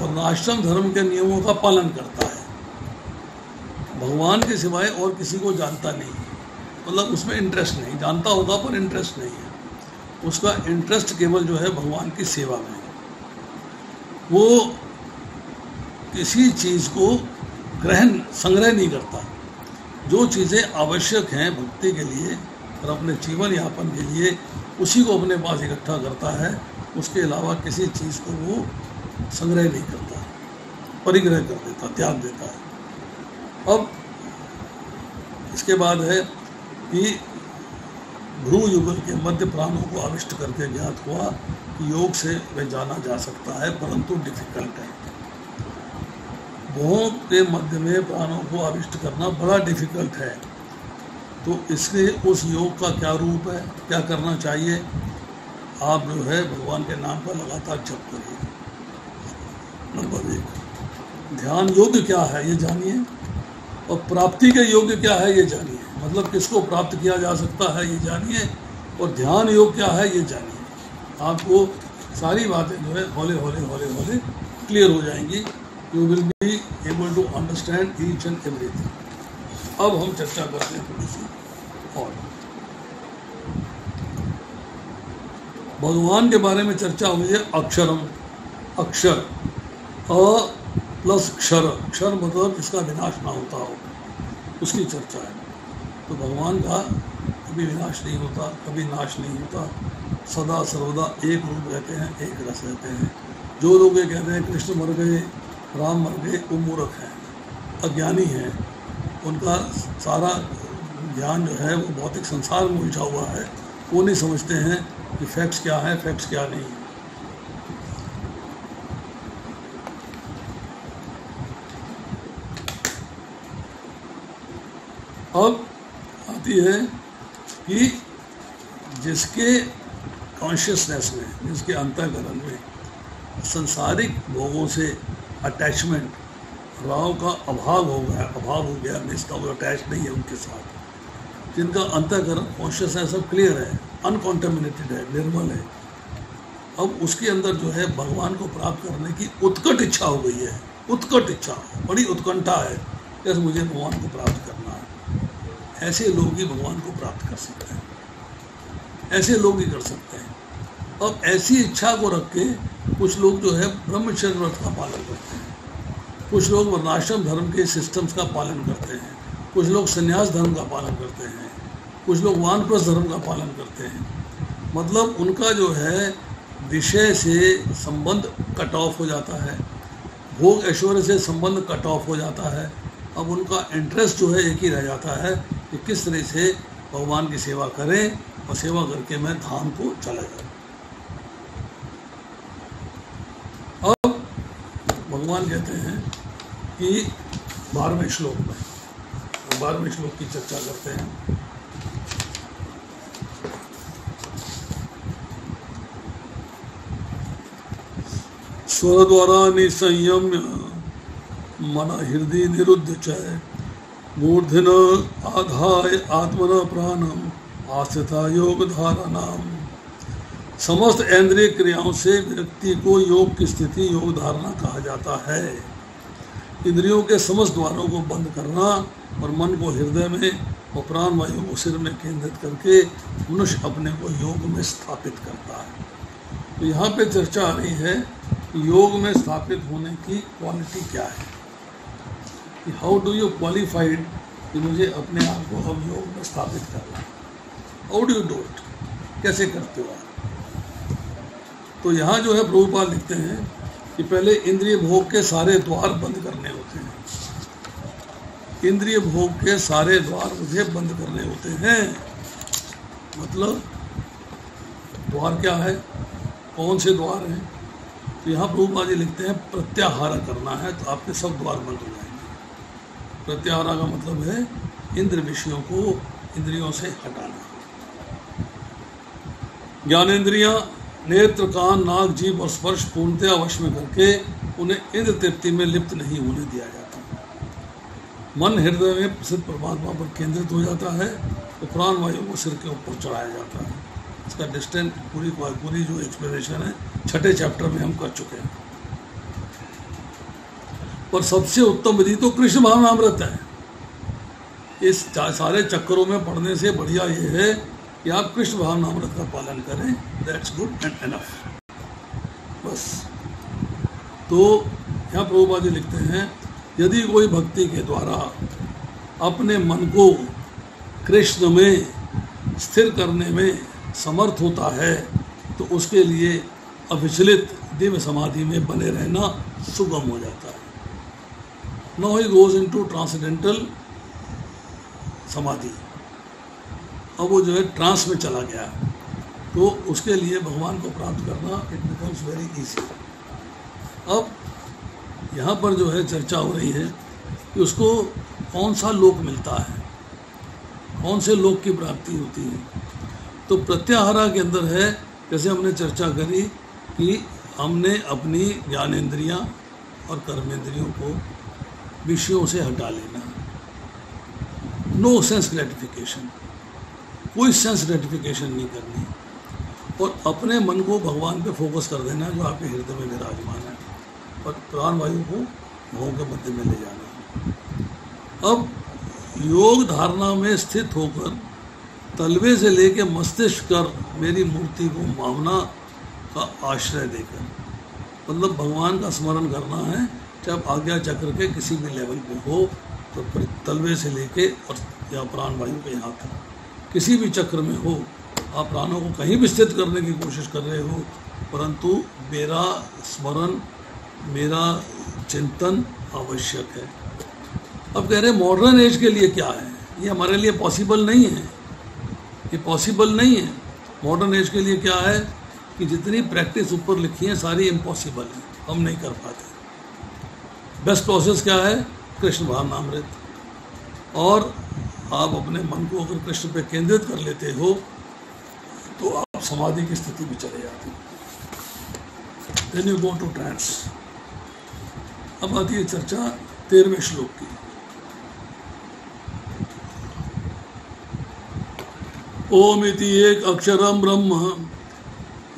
वर्णाश्रम धर्म के नियमों का पालन करता है, भगवान के सिवाय और किसी को जानता नहीं, मतलब उसमें इंटरेस्ट नहीं, जानता होगा पर इंटरेस्ट नहीं है, उसका इंटरेस्ट केवल जो है भगवान की सेवा में है। वो किसी चीज़ को संग्रह नहीं करता। जो चीज़ें आवश्यक हैं भक्ति के लिए और अपने जीवन यापन के लिए, उसी को अपने पास इकट्ठा करता है। उसके अलावा किसी चीज़ को वो संग्रह नहीं करता, परिग्रह कर देता, त्याग देता है। अब इसके बाद है कि भ्रू युगल के मध्य प्राणों को आविष्ट करके ज्ञात हुआ कि योग से वह जाना जा सकता है, परंतु डिफिकल्ट है। भौहों के मध्य में प्राणों को आविष्ट करना बड़ा डिफिकल्ट है। तो इसके उस योग का क्या रूप है, क्या करना चाहिए? आप जो है भगवान के नाम का लगातार जप करिए। नंबर 1, ध्यान योग्य क्या है ये जानिए, और प्राप्ति के योग्य क्या है ये जानिए। मतलब किसको प्राप्त किया जा सकता है ये जानिए, और ध्यान योग क्या है ये जानिए। आपको सारी बातें जो है हौले हौले क्लियर हो जाएंगी। You will be able to understand each and everything. अब हम चर्चा करते हैं थोड़ी सी और भगवान के बारे में चर्चा हुई है। अक्षरम, अक्षर, अ प्लस क्षर, क्षर मतलब जिसका विनाश ना होता हो, उसकी चर्चा है। तो भगवान का कभी विनाश नहीं होता, कभी नाश नहीं होता, सदा सर्वदा एक रूप रहते हैं, एक रस रहते हैं। जो लोग ये कहते हैं कृष्ण मर गए, राम मर गए, वो मूर्ख हैं, अज्ञानी हैं। उनका सारा ज्ञान जो है वो भौतिक संसार में उलझा हुआ है। वो नहीं समझते हैं कि फैक्ट्स क्या है, फैक्ट्स क्या नहीं है। अब आती है कि जिसके कॉन्शियसनेस में, जिसके अंतःकरण में सांसारिक भोगों से अटैचमेंट, राव का अभाव हो गया, इसका वो अटैच नहीं है उनके साथ, जिनका अंतःकरण कॉन्शियसनेस सब क्लियर है, अनकॉन्टेमिनेटेड है, निर्मल है। अब उसके अंदर जो है भगवान को प्राप्त करने की उत्कट इच्छा हो गई है, उत्कट इच्छा, बड़ी उत्कंठा है, जैसे मुझे भगवान को प्राप्त करना है। ऐसे लोग ही भगवान को प्राप्त कर सकते हैं, ऐसे लोग ही कर सकते हैं। अब ऐसी इच्छा को रख के कुछ लोग जो है ब्रह्मचर्य व्रत का पालन करते हैं, कुछ लोग वर्णाश्रम धर्म के सिस्टम्स का पालन करते हैं, कुछ लोग संन्यास धर्म का पालन करते हैं, कुछ लोग वानप्रस्थ धर्म का पालन करते हैं। मतलब उनका जो है विषय से संबंध कट ऑफ हो जाता है, भोग ऐश्वर्य से संबंध कट ऑफ हो जाता है। अब उनका इंटरेस्ट जो है एक ही रह जाता है कि किस तरह से भगवान की सेवा करें और सेवा करके मैं धाम को चला जाऊँ। अब भगवान कहते हैं कि 12वें श्लोक में, 12वें श्लोक की चर्चा करते हैं। स्वर द्वारा निसंयम्य मन हृदय निरुद्ध च मूर्धन आधाय आत्मन प्राणम आस्थिता योग धारणाम समस्त इंद्रिय क्रियाओं से व्यक्ति को योग की स्थिति योग धारणा कहा जाता है। इंद्रियों के समस्त द्वारों को बंद करना और मन को हृदय में और प्राण वायु को सिर में केंद्रित करके मनुष्य अपने को योग में स्थापित करता है। तो यहाँ पे चर्चा आ रही है कि योग में स्थापित होने की क्वालिटी क्या है, कि हाउ डू यू क्वालिफाइड कि मुझे अपने आप को अब योग में स्थापित करना है, how do you do it, कैसे करते हो आप। तो यहाँ जो है प्रभुपाद लिखते हैं कि पहले इंद्रिय भोग के सारे द्वार बंद करने होते हैं। इंद्रिय भोग के सारे द्वार मुझे बंद करने होते हैं। मतलब द्वार क्या है, कौन से द्वार हैं? तो यहाँ प्रभुपाद जी लिखते हैं प्रत्याहार करना है तो आपके सब द्वार बंद हो जाएंगे। प्रत्याहार का मतलब है इंद्र विषयों को इंद्रियों से हटाना। ज्ञानेंद्रियां नेत्र कान नाक जीभ और स्पर्श पूर्णतया वश में करके उन्हें इंद्र तृप्ति में लिप्त नहीं होने दिया जाता। मन हृदय में प्रसिद्ध परमात्मा पर केंद्रित हो जाता है तो प्राण वायु को सिर के ऊपर चढ़ाया जाता है। इसका डिस्टेंट पूरी जो एक्सप्लेनेशन है 6ठे चैप्टर में हम कर चुके हैं। पर सबसे उत्तम विधि तो कृष्ण भावनामृत है। इस सारे चक्करों में पढ़ने से बढ़िया ये है कि आप कृष्ण भावनामृत का पालन करें, दैट्स गुड एंड एनफ। बस। तो यहाँ प्रभुपाद जी लिखते हैं यदि कोई भक्ति के द्वारा अपने मन को कृष्ण में स्थिर करने में समर्थ होता है तो उसके लिए अविचलित दिव्य समाधि में बने रहना सुगम हो जाता है। Now he goes into transcendental समाधि। अब वो जो है ट्रांस में चला गया तो उसके लिए भगवान को प्राप्त करना इट बिकम्स वेरी इजी। अब यहाँ पर जो है चर्चा हो रही है कि उसको कौन सा लोक मिलता है, कौन से लोक की प्राप्ति होती है। तो प्रत्याहारा के अंदर है, जैसे हमने चर्चा करी कि हमने अपनी ज्ञानेंद्रियाँ और कर्मेंद्रियों को विषयों से हटा लेना। नो सेंस ग्रेटिफिकेशन, कोई सेंस ग्रेटिफिकेशन नहीं करनी और अपने मन को भगवान पे फोकस कर देना जो आपके हृदय में विराजमान है और प्राण वायु को भों के मध्य में ले जाना। अब योग धारणा में स्थित होकर तलवे से लेके मस्तिष्क कर मेरी मूर्ति को भावना का आश्रय देकर, मतलब भगवान का स्मरण करना है। जब आज्ञा चक्र के किसी भी लेवल पे हो तो तलवे से लेके और या प्राण वायु के यहाँ तक किसी भी चक्र में हो, आप प्राणों को कहीं भी स्थित करने की कोशिश कर रहे हो, परंतु मेरा स्मरण मेरा चिंतन आवश्यक है। अब कह रहे हैं मॉडर्न एज के लिए क्या है, ये हमारे लिए पॉसिबल नहीं है, ये पॉसिबल नहीं है। मॉडर्न एज के लिए क्या है कि जितनी प्रैक्टिस ऊपर लिखी है सारी इम्पॉसिबल है, हम नहीं कर पाते। बेस्ट प्रोसेस क्या है? कृष्ण भावनामृत। और आप अपने मन को अगर कृष्ण पे केंद्रित कर लेते हो तो आप समाधि की स्थिति में चले जाते हो। Then you go to trance. अब आती है चर्चा 13वें श्लोक की। ओम इति एक अक्षरम ब्रह्म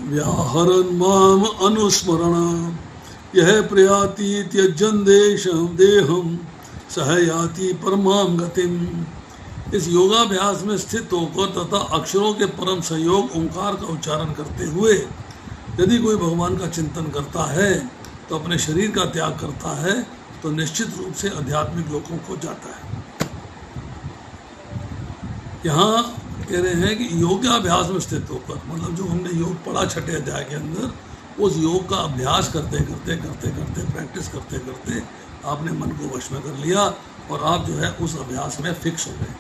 व्याहरन् माम अनुस्मरण यह प्रयाति त्यजन देहम सह याति परमाम गतिम। इस योगाभ्यास में स्थित होकर तथा अक्षरों के परम सहयोग ओंकार का उच्चारण करते हुए यदि कोई भगवान का चिंतन करता है तो अपने शरीर का त्याग करता है तो निश्चित रूप से आध्यात्मिक लोकों को जाता है। यहाँ कह रहे हैं कि योगाभ्यास में स्थित होकर, मतलब जो हमने योग पढ़ा 6ठे अध्याय के अंदर, उस योग का अभ्यास करते करते प्रैक्टिस करते करते आपने मन को वश में कर लिया और आप जो है उस अभ्यास में फिक्स हो गए।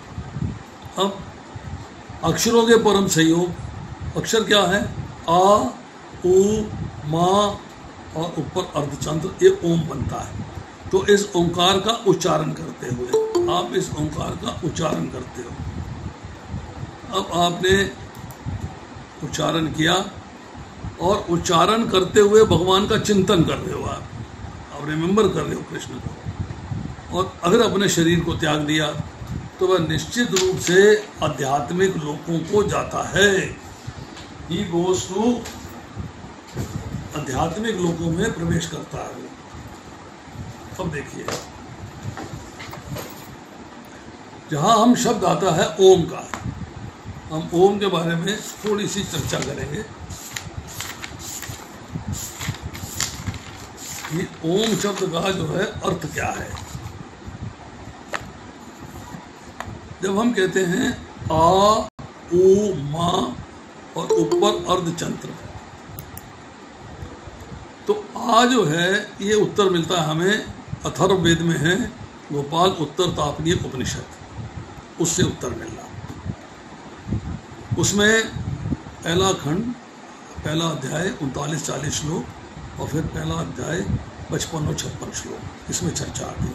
अब अक्षरों के परम सहयोग, अक्षर क्या है? आ, उ, मा और ऊपर अर्धचंद्र, ये ओम बनता है। तो इस ओंकार का उच्चारण करते हुए आप इस ओंकार का उच्चारण करते हो। अब आपने उच्चारण किया और उच्चारण करते हुए भगवान का चिंतन कर रहे हो, आप रिमेंबर कर रहे हो कृष्ण को। और अगर अपने शरीर को त्याग दिया तो वह निश्चित रूप से आध्यात्मिक लोकों को जाता है। ही गोज टू आध्यात्मिक लोकों में प्रवेश करता है। अब देखिए, जहां हम शब्द आता है ओम का, हम ओम के बारे में थोड़ी सी चर्चा करेंगे कि ओम शब्द का जो है अर्थ क्या है। जब हम कहते हैं आ, ऊ, मा और ऊपर अर्धचंद्र, तो आ जो है ये उत्तर मिलता है हमें अथर्ववेद में है, गोपाल उत्तर तापनीय उपनिषद, उससे उत्तर मिल रहा। उसमें पहला खंड, पहला अध्याय 39-40 श्लोक और फिर पहला अध्याय 55 और 56 श्लोक, इसमें चर्चा आती।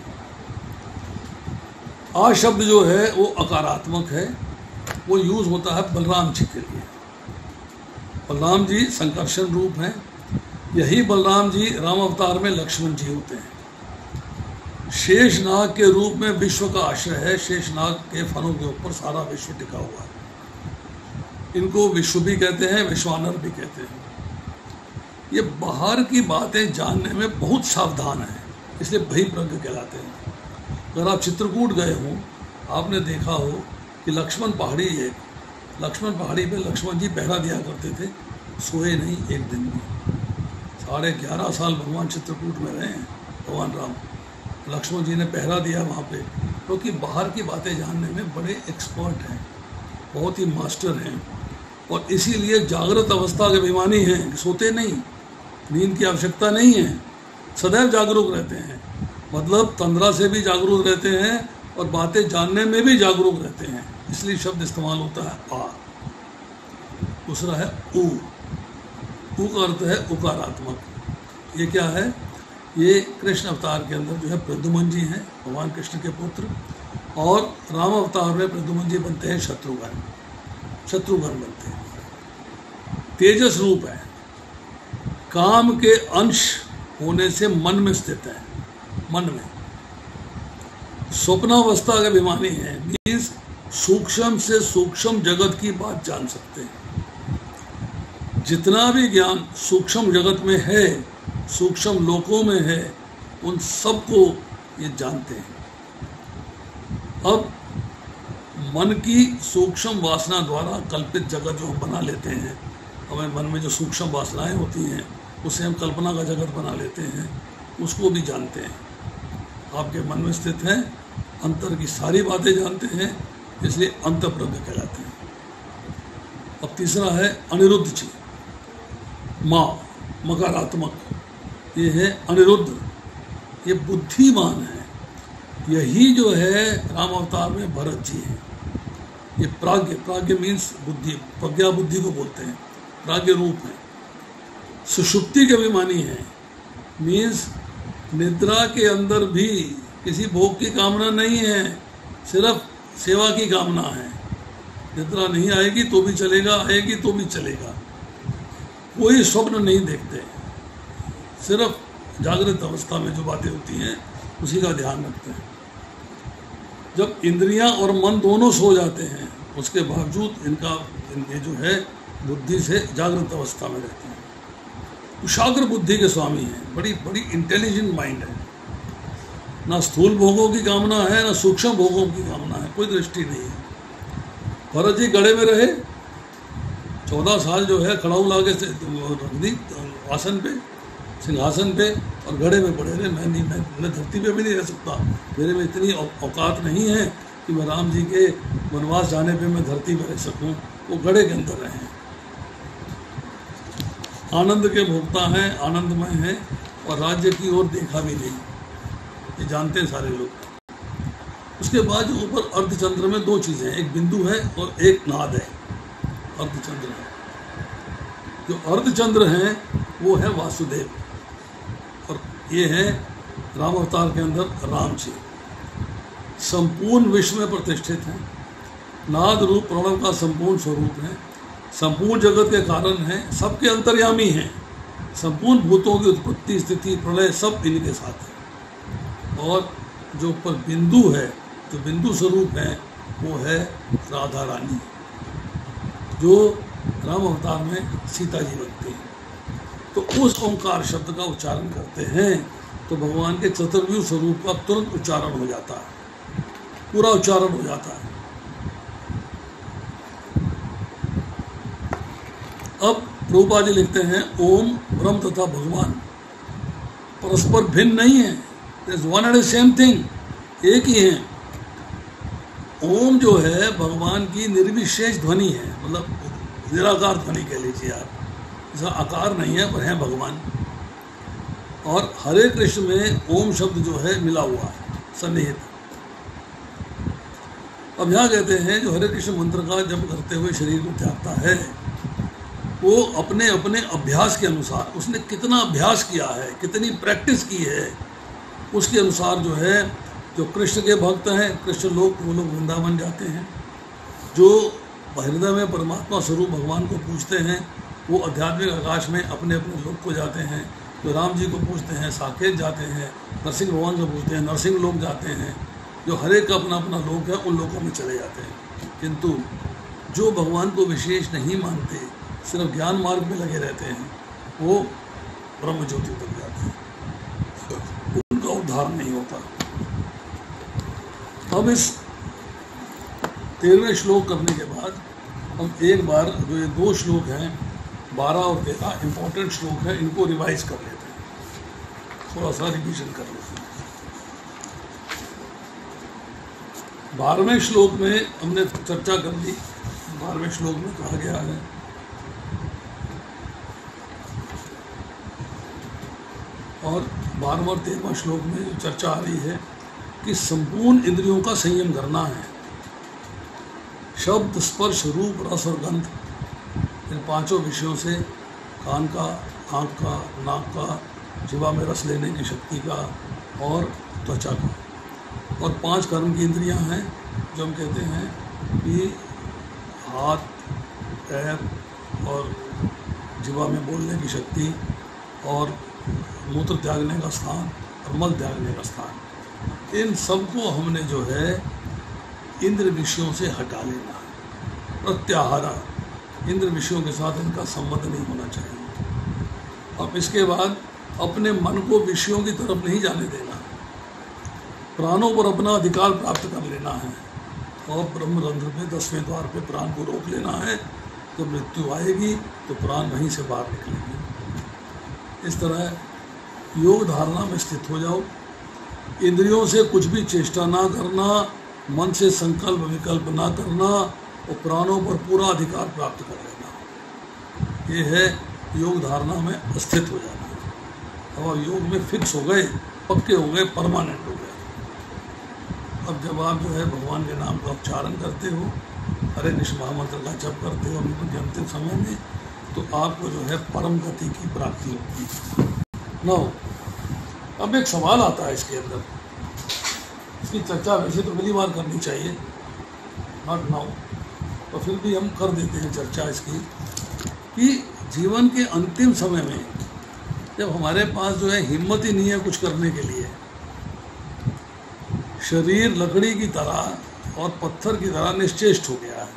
आ शब्द जो है वो अकारात्मक है, वो यूज होता है बलराम जी के लिए। बलराम जी संकर्षण रूप हैं, यही बलराम जी राम अवतार में लक्ष्मण जी होते हैं। शेषनाग के रूप में विश्व का आश्रय है, शेषनाग के फनों के ऊपर सारा विश्व टिका हुआ है। इनको विश्व भी कहते हैं, विश्वानर भी कहते हैं। ये बाहर की बातें जानने में बहुत सावधान है, इसलिए बहिप्रज्ञ कहलाते हैं। अगर आप चित्रकूट गए हों, आपने देखा हो कि लक्ष्मण पहाड़ी है, लक्ष्मण पहाड़ी पे लक्ष्मण जी पहरा दिया करते थे, सोए नहीं एक दिन भी। 11.5 साल भगवान चित्रकूट में रहे हैं भगवान राम, लक्ष्मण जी ने पहरा दिया वहाँ पे, क्योंकि बाहर की बातें जानने में बड़े एक्सपर्ट हैं, बहुत ही मास्टर हैं। और इसीलिए जागृत अवस्था के अभिमानी हैं, सोते नहीं, नींद की आवश्यकता नहीं है, सदैव जागरूक रहते हैं। मतलब तंद्रा से भी जागरूक रहते हैं और बातें जानने में भी जागरूक रहते हैं, इसलिए शब्द इस्तेमाल होता है आ। दूसरा है ऊ, ऊ का अर्थ है उकारात्मक। ये क्या है? ये कृष्ण अवतार के अंदर जो है प्रद्युम्न जी हैं, भगवान कृष्ण के पुत्र, और राम अवतार में प्रद्युम्न जी बनते हैं शत्रुघ्न, शत्रुघ्न बनते हैं। तेजस रूप है, काम के अंश होने से मन में स्थित है, मन में स्वप्नावस्था के अभिमानी है, मीन्स सूक्ष्म से सूक्ष्म जगत की बात जान सकते हैं। जितना भी ज्ञान सूक्ष्म जगत में है, सूक्ष्म लोकों में है, उन सबको ये जानते हैं। अब मन की सूक्ष्म वासना द्वारा कल्पित जगत जो हम बना लेते हैं, हमें मन में जो सूक्ष्म वासनाएं होती हैं उसे हम कल्पना का जगत बना लेते हैं, उसको भी जानते हैं। आपके मन में स्थित है, अंतर की सारी बातें जानते हैं, इसलिए अंतःप्रज्ञ कहलाते हैं। अब तीसरा है अनिरुद्ध जी, माँ मकारात्मक, ये है अनिरुद्ध, ये बुद्धिमान है। यही जो है राम अवतार में भरत जी हैं। ये प्राज्ञ, प्राज्ञ मीन्स बुद्धि, प्रज्ञा बुद्धि को बोलते हैं, प्राज्ञ रूप है। सुषुप्ति के अभिमानी है, मीन्स निद्रा के अंदर भी किसी भोग की कामना नहीं है, सिर्फ सेवा की कामना है। निद्रा नहीं आएगी तो भी चलेगा, आएगी तो भी चलेगा। कोई स्वप्न नहीं देखते, सिर्फ जागृत अवस्था में जो बातें होती हैं उसी का ध्यान रखते हैं। जब इंद्रियां और मन दोनों सो जाते हैं, उसके बावजूद इनके जो है बुद्धि से जागृत अवस्था में रहते हैं। कुशाग्र बुद्धि के स्वामी हैं, बड़ी बड़ी इंटेलिजेंट माइंड है। ना स्थूल भोगों की कामना है, ना सूक्ष्म भोगों की कामना है, कोई दृष्टि नहीं है। भरत जी गढ़े में रहे, 14 साल जो है खड़ाऊ लाके रख दी आसन पे, सिंहासन पे, और गढ़े में पड़े रहे। मैं धरती पे भी नहीं रह सकता, मेरे में इतनी औकात नहीं है कि मैं राम जी के वनवास जाने पे मैं धरती पर रह सकूं। वो गढ़े के अंदर रहे हैं, आनंद के भोक्ता हैं, आनंदमय हैं, और राज्य की ओर देखा भी नहीं, ये जानते हैं सारे लोग। उसके बाद ऊपर अर्धचंद्र में 2 चीज़ें, एक बिंदु है और एक नाद है, अर्धचंद्र है। जो अर्धचंद्र हैं वो है वासुदेव, और ये है राम अवतार के अंदर राम जी, संपूर्ण विश्व में प्रतिष्ठित हैं। नाद रूप प्रणव का संपूर्ण स्वरूप है, संपूर्ण जगत के कारण है, सबके अंतर्यामी हैं, संपूर्ण भूतों की उत्पत्ति स्थिति प्रलय सब इनके साथ है। और जो ऊपर बिंदु है, जो बिंदु स्वरूप है, वो है राधा रानी, जो राम अवतार में सीता जी बनती हैं। तो उस ओंकार शब्द का उच्चारण करते हैं तो भगवान के चतुर्व्यूह स्वरूप का तुरंत उच्चारण हो जाता है, पूरा उच्चारण हो जाता है। अब प्रभुपाद जी लिखते हैं ओम ब्रह्म तथा भगवान परस्पर भिन्न नहीं है, वन एंड सेम थिंग, एक ही है। ओम जो है भगवान की निर्विशेष ध्वनि है, मतलब निराकार ध्वनि कह लीजिए आप, इसका आकार नहीं है पर है भगवान। और हरे कृष्ण में ओम शब्द जो है मिला हुआ है, सन्निहित। अब यहाँ कहते हैं जो हरे कृष्ण मंत्र का जप करते हुए शरीर को त्यागता है वो अपने अपने अभ्यास के अनुसार, उसने कितना अभ्यास किया है, कितनी प्रैक्टिस की है, उसके अनुसार जो है, जो कृष्ण के भक्त हैं कृष्ण लोग वो लोग वृंदावन जाते हैं, जो हृदय में परमात्मा स्वरूप भगवान को पूछते हैं वो आध्यात्मिक आकाश में अपने अपने लोक को जाते हैं, जो राम जी को पूछते हैं साकेत जाते हैं, नरसिंह भगवान को पूछते हैं नरसिंह लोक जाते हैं, जो हर एक का अपना अपना लोक है उन लोकों में चले जाते हैं। किंतु जो भगवान को विशेष नहीं मानते, सिर्फ ज्ञान मार्ग में लगे रहते हैं, वो ब्रह्म ज्योति तक जाते हैं, उनका उद्धार नहीं होता। अब इस 13वें श्लोक करने के बाद हम एक बार जो ये 2 श्लोक हैं 12 और 13 इम्पोर्टेंट श्लोक हैं, इनको रिवाइज कर लेते हैं, थोड़ा सा रिवीजन कर लेते हैं। 12वें श्लोक में हमने चर्चा कर ली। 12वें श्लोक में कहा गया है और 12वां और 13वां श्लोक में जो चर्चा आ रही है कि संपूर्ण इंद्रियों का संयम करना है। शब्द, स्पर्श, रूप, रस और गंध, इन 5 विषयों से कान का, आँख का, नाक का, जीवा में रस लेने की शक्ति का और त्वचा का, और 5 कर्म की इंद्रियां हैं जो हम कहते हैं कि हाथ, पैर और जीवा में बोलने की शक्ति और मूत्र त्यागने का स्थान और मल त्यागने का स्थान, इन सबको हमने जो है इंद्र विषयों से हटा लेना है। प्रत्याहारा, इंद्र विषयों के साथ इनका संबंध नहीं होना चाहिए। अब इसके बाद अपने मन को विषयों की तरफ नहीं जाने देना, प्राणों पर अपना अधिकार प्राप्त कर लेना है और ब्रह्मरंध्र पे 10वें द्वार पे प्राण को रोक लेना है। जब मृत्यु आएगी तो प्राण वहीं से बाहर निकलेंगे। इस तरह योग धारणा में स्थित हो जाओ, इंद्रियों से कुछ भी चेष्टा ना करना, मन से संकल्प विकल्प ना करना और प्राणों पर पूरा अधिकार प्राप्त कर लेना, ये है योग धारणा में स्थित हो जाना। और योग में फिक्स हो गए, पक्के हो गए, परमानेंट हो गए। अब जब आप जो है भगवान के नाम का उच्चारण करते हो, हरे कृष्ण महामंत्र का जप करते हो अपने के अंतिम समय में, तो आपको जो है परम गति की प्राप्ति होती है। नौ, अब एक सवाल आता है इसके अंदर, इसकी चर्चा वैसे तो पहली बार करनी चाहिए, नॉट नाउ, तो फिर भी हम कर देते हैं चर्चा इसकी, कि जीवन के अंतिम समय में जब हमारे पास जो है हिम्मत ही नहीं है कुछ करने के लिए, शरीर लकड़ी की तरह और पत्थर की तरह निश्चेष्ट हो गया है,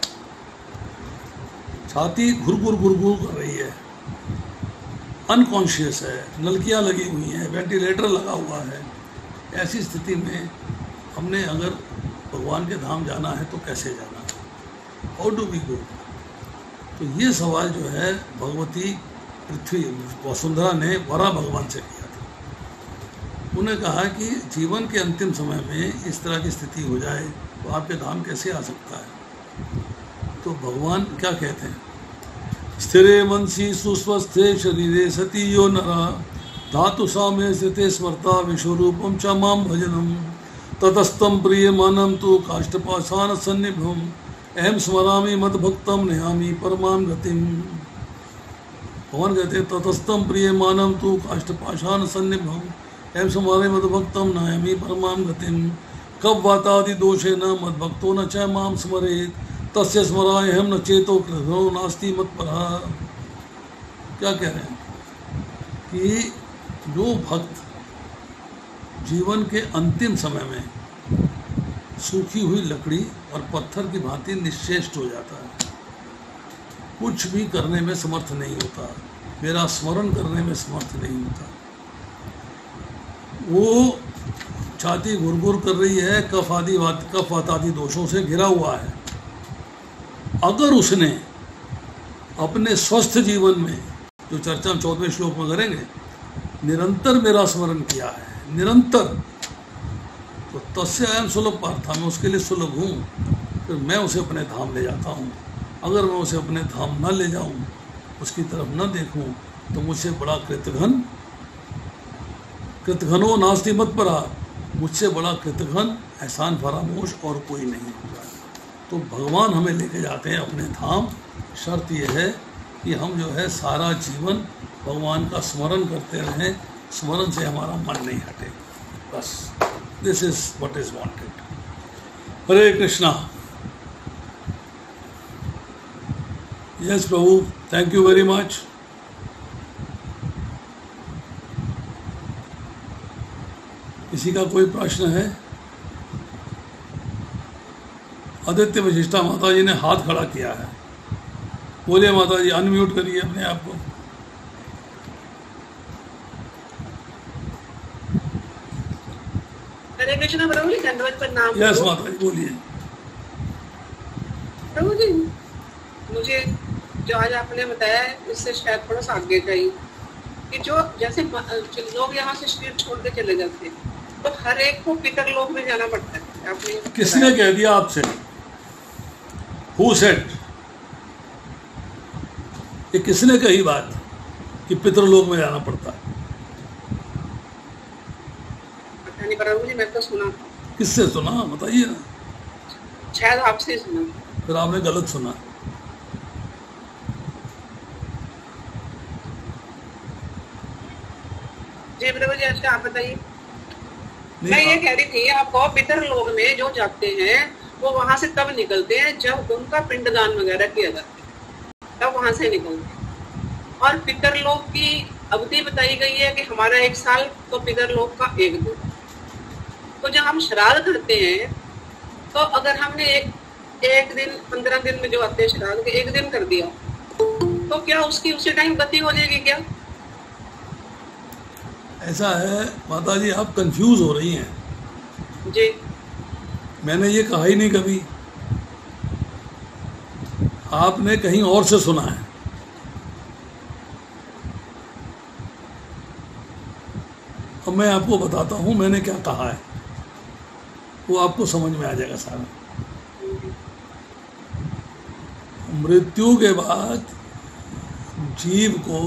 छाती घुरघुर कर रही है, अनकॉन्शियस है, नलकियां लगी हुई हैं, वेंटिलेटर लगा हुआ है, ऐसी स्थिति में हमने अगर भगवान के धाम जाना है तो कैसे जाना, हाउ डू वी गो? तो ये सवाल जो है भगवती पृथ्वी वसुंधरा ने वरा भगवान से किया था। उन्हें कहा कि जीवन के अंतिम समय में इस तरह की स्थिति हो जाए तो आपके धाम कैसे आ सकता है? तो भगवान क्या कहते हैं, स्थिरे मनसी सुस्वस्थे शरीरे सती यो नरा धातु सामे स्थिते स्मर्ता विश्वरूपम च माम भजनम ततस्तम प्रियमानम तो काष्ठपाषाण सन्निभम अहम स्मरामि मद्भक्तम नयामि परमाम गतिम। भगवान कहते हैं ततस्तम प्रियमानम तो काष्ठपाषाण सन्निभम अहम स्मरामि मद्भक्तम नयामि परमाम गतिम। कब वातादि दोषे न मद्भक्तो न च माम स्मरेत तस्य स्मराय हम न चेतो कृष्णो नास्ति मत परा। क्या कह रहे हैं कि जो भक्त जीवन के अंतिम समय में सूखी हुई लकड़ी और पत्थर की भांति निश्चेष्ट हो जाता है, कुछ भी करने में समर्थ नहीं होता, मेरा स्मरण करने में समर्थ नहीं होता। वो छाती गुरगुर कर रही है, कफ आदि दोषों से घिरा हुआ है। अगर उसने अपने स्वस्थ जीवन में, जो चर्चा हम 14वें श्लोक में करेंगे, निरंतर मेरा स्मरण किया है, निरंतर, तो तस्य अयम सुलभ पार्था, मैं उसके लिए सुलभ हूँ, फिर मैं उसे अपने धाम ले जाता हूँ। अगर मैं उसे अपने धाम न ले जाऊँ, उसकी तरफ न देखूँ, तो मुझसे बड़ा कृतघनो नास्ति मत्परा, मुझसे बड़ा कृतघ्न एहसान फरामोश और कोई नहीं होगा। तो भगवान हमें लेके जाते हैं अपने धाम। शर्त यह है कि हम जो है सारा जीवन भगवान का स्मरण करते रहें, स्मरण से हमारा मन नहीं हटे। बस this is what is wanted. Hare Krishna. Yes Prabhu, thank you very much. किसी का कोई प्रश्न है? आदित्य वशिष्ठा माता जी ने हाथ खड़ा किया है। बोलिए माता जी, अनम्यूट करिए अपने आप को। हरे कृष्णा प्रभु जी, दंडवत प्रणाम। यस माता जी, बोलिए। प्रभु जी, मुझे जो आज आपने बताया है इससे शायद थोड़ा सा आगे का ही, कि जो जैसे लोग यहाँ से शरीर छोड़ के चले जाते हैं, तो हर एक को पितरलोक में जाना पड़ता है। आपने किसने कह दिया आपसे? Who said? ये किसने कही बात कि पितरलोक में जाना पड़ता है? पता नहीं प्रभु जी, मैं तो सुना। किससे सुना, बताइए ना। शायद आपसे सुना। फिर आपने गलत सुना। जी प्रभु जी, अच्छा आप बताइए। मैं ये कह रही थी आपको, पितरलोक में जो जाते हैं वो वहां से तब निकलते हैं जब उनका पिंडदान वगैरह किया जाता है, तब वहां से निकलते हैं। और पितरलोक की अवधि बताई गई है कि हमारा 1 साल, तो पितरलोक का 1 दिन। तो जब हम श्राद्ध करते हैं, तो अगर हमने एक दिन 15 दिन में जो आते हैं श्राद्ध के 1 दिन कर दिया, तो क्या उसकी उसी टाइम गति हो जाएगी क्या? ऐसा है माता जी, आप कंफ्यूज हो रही हैं जी। मैंने ये कहा ही नहीं कभी, आपने कहीं और से सुना है। अब मैं आपको बताता हूं मैंने क्या कहा है, वो आपको समझ में आ जाएगा सारा। मृत्यु के बाद जीव को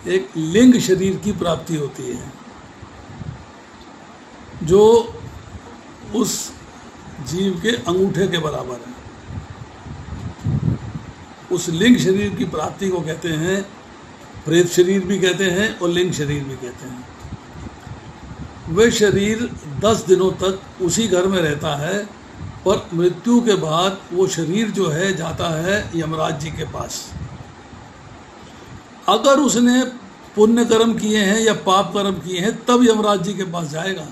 एक लिंग शरीर की प्राप्ति होती है, जो उस जीव के अंगूठे के बराबर है। उस लिंग शरीर की प्राप्ति को कहते हैं प्रेत शरीर भी कहते हैं और लिंग शरीर भी कहते हैं। वह शरीर 10 दिनों तक उसी घर में रहता है, पर मृत्यु के बाद वो शरीर जो है जाता है यमराज जी के पास। अगर उसने पुण्य कर्म किए हैं या पाप कर्म किए हैं तब यमराज जी के पास जाएगा।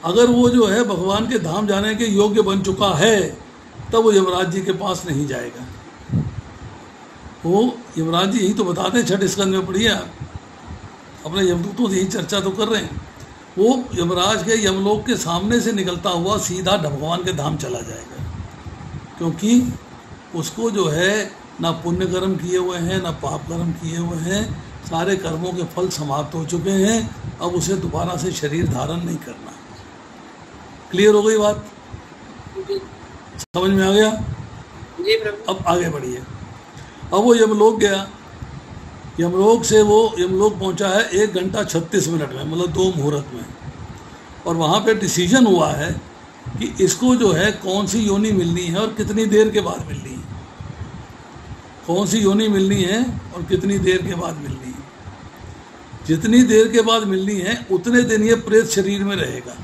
अगर वो जो है भगवान के धाम जाने के योग्य बन चुका है तब वो यमराज जी के पास नहीं जाएगा। वो यमराज जी यही तो बताते हैं, 6 स्कंद में पढ़िए आप, अपने यमदूतों से यही चर्चा तो कर रहे हैं। वो यमराज के यमलोक के सामने से निकलता हुआ सीधा भगवान के धाम चला जाएगा, क्योंकि उसको जो है ना पुण्य कर्म किए हुए हैं ना पाप कर्म किए हुए हैं, सारे कर्मों के फल समाप्त हो चुके हैं। अब उसे दोबारा से शरीर धारण नहीं करना। क्लियर हो गई बात? समझ में आ गया? जी प्रभु। अब आगे बढ़िए। अब वो यमलोक गया, यमलोक से वो यमलोक पहुंचा है 1 घंटा 36 मिनट में, मतलब 2 मुहूर्त में। और वहाँ पे डिसीजन हुआ है कि इसको जो है कौन सी योनि मिलनी है और कितनी देर के बाद मिलनी है, कौन सी योनि मिलनी है और कितनी देर के बाद मिलनी है। जितनी देर के बाद मिलनी है उतने दिन ये प्रेत शरीर में रहेगा,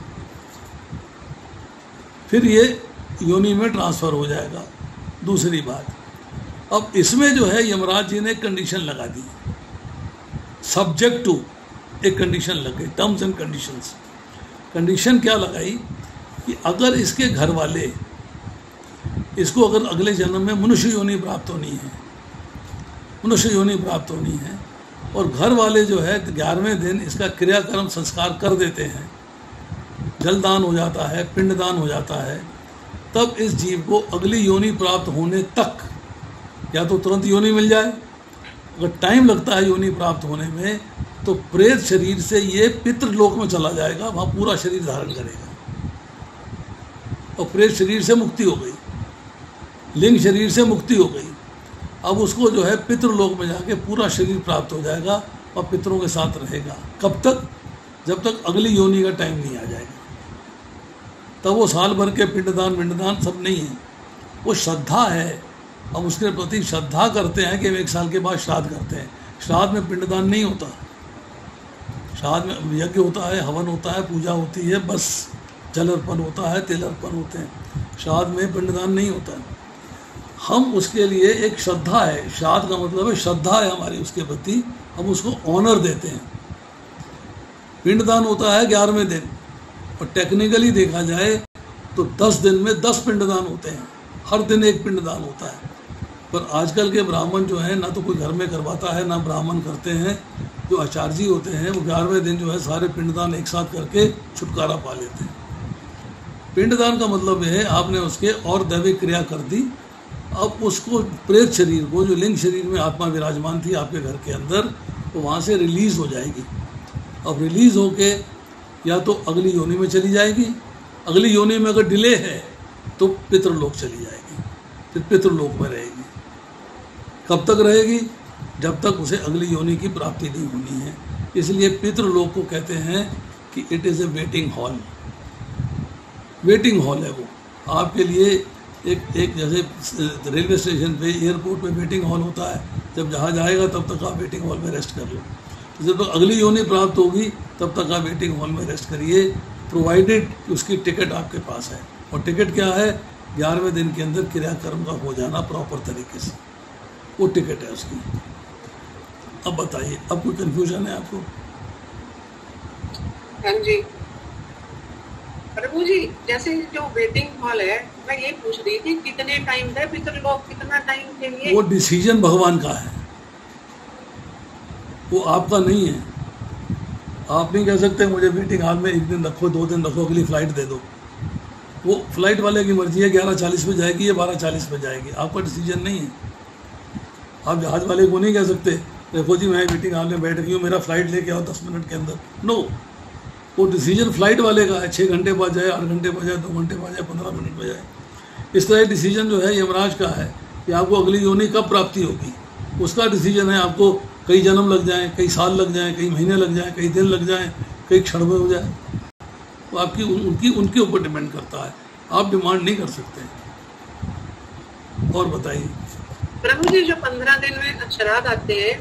फिर ये योनि में ट्रांसफ़र हो जाएगा। दूसरी बात, अब इसमें जो है यमराज जी ने कंडीशन लगा दी, सब्जेक्ट टू एक कंडीशन लग गई, टर्म्स एंड कंडीशंस। कंडीशन क्या लगाई कि अगर इसके घर वाले इसको अगर अगले जन्म में मनुष्य योनि प्राप्त होनी है, मनुष्य योनि प्राप्त होनी है, और घर वाले जो है 11वें दिन इसका क्रियाक्रम संस्कार कर देते हैं, जलदान हो जाता है, पिंडदान हो जाता है, तब इस जीव को अगली योनि प्राप्त होने तक या तो तुरंत योनि मिल जाए, अगर टाइम लगता है योनि प्राप्त होने में तो प्रेत शरीर से ये पितृलोक में चला जाएगा, वहाँ पूरा शरीर धारण करेगा और प्रेत शरीर से मुक्ति हो गई, लिंग शरीर से मुक्ति हो गई। अब उसको जो है पितृलोक में जाके पूरा शरीर प्राप्त हो जाएगा और पितरों के साथ रहेगा। कब तक? जब तक अगली योनि का टाइम नहीं आ जाएगा। तब वो साल भर के पिंडदान सब नहीं है, वो श्रद्धा है। अब उसके प्रति श्रद्धा करते हैं कि 1 साल के बाद श्राद्ध करते हैं। श्राद्ध में पिंडदान नहीं होता, श्राद्ध में यज्ञ होता है, हवन होता है, पूजा होती है, बस जल अर्पण होता है, तेल अर्पण होते हैं। श्राद्ध में पिंडदान नहीं होता है। हम उसके लिए एक श्रद्धा है, श्राद्ध का मतलब है श्रद्धा है हमारी उसके प्रति, हम उसको ऑनर देते हैं। पिंडदान होता है 11वें दिन, और टेक्निकली देखा जाए तो 10 दिन में 10 पिंडदान होते हैं, हर दिन एक पिंडदान होता है। पर आजकल के ब्राह्मण जो है ना तो कोई घर में करवाता है ना ब्राह्मण करते हैं। जो आचार्य जी होते हैं वो 11वें दिन जो है सारे पिंडदान एक साथ करके छुटकारा पा लेते हैं। पिंडदान का मतलब है आपने उसके और दैविक क्रिया कर दी, अब उसको प्रेत शरीर को, जो लिंग शरीर में आत्मा विराजमान थी आपके घर के अंदर, तो वहाँ से रिलीज़ हो जाएगी। अब रिलीज़ होके या तो अगली योनि में चली जाएगी, अगली योनि में अगर डिले है तो पितृलोक चली जाएगी, फिर पितृलोक में रहेगी। कब तक रहेगी? जब तक उसे अगली योनि की प्राप्ति नहीं होनी है। इसलिए पितृलोक को कहते हैं कि it is a waiting hall. Waiting hall है वो आपके लिए। एक जैसे रेलवे स्टेशन पे, एयरपोर्ट पे वेटिंग हॉल होता है, जब जहाज आएगा तब तक आप वेटिंग हॉल में रेस्ट कर लो। जब तक अगली योनि प्राप्त होगी तब तक आप वेटिंग हॉल में रेस्ट करिए, प्रोवाइडेड उसकी टिकट आपके पास है। और टिकट क्या है? 11वें दिन के अंदर क्रियाकर्म का हो जाना प्रॉपर तरीके से, वो टिकट है उसकी। अब बताइए, अब कोई कंफ्यूजन है आपको? हाँ जी प्रभु जी, जैसे जो वेटिंग हॉल है, मैं ये पूछ रही थी कितने टाइम है पितृलोक, कितना टाइम के लिए? वो डिसीजन भगवान का है, वो आपका नहीं है। आप नहीं कह सकते मुझे वेटिंग हॉल में 1 दिन रखो, 2 दिन रखो, अगली फ़्लाइट दे दो। वो फ्लाइट वाले की मर्जी है, 11:40 पे जाएगी या 12:40 पे जाएगी, आपका डिसीजन नहीं है। आप जहाज़ वाले को नहीं कह सकते देखो जी मैं वेटिंग हॉल में बैठ गई हूँ, मेरा फ़्लाइट लेके आओ 10 मिनट के अंदर। नो, वो डिसीजन फ़्लाइट वाले का है। 6 घंटे बाद जाए, 8 घंटे बाद जाए, 2 घंटे बाद जाए, 15 मिनट में जाए। इस तरह डिसीजन जो है यमराज का है कि आपको अगली योनि कब प्राप्ति होगी, उसका डिसीजन है। आपको कई जन्म लग जाएँ, कई साल लग जाएँ, कई महीने लग जाएँ, कई दिन लग जाएँ, कई क्षण में हो जाए, तो आपकी उनके ऊपर डिपेंड करता है। आप डिमांड नहीं कर सकते। और बताइए प्रभु जी, जो 15 दिन में श्राद्ध आते हैं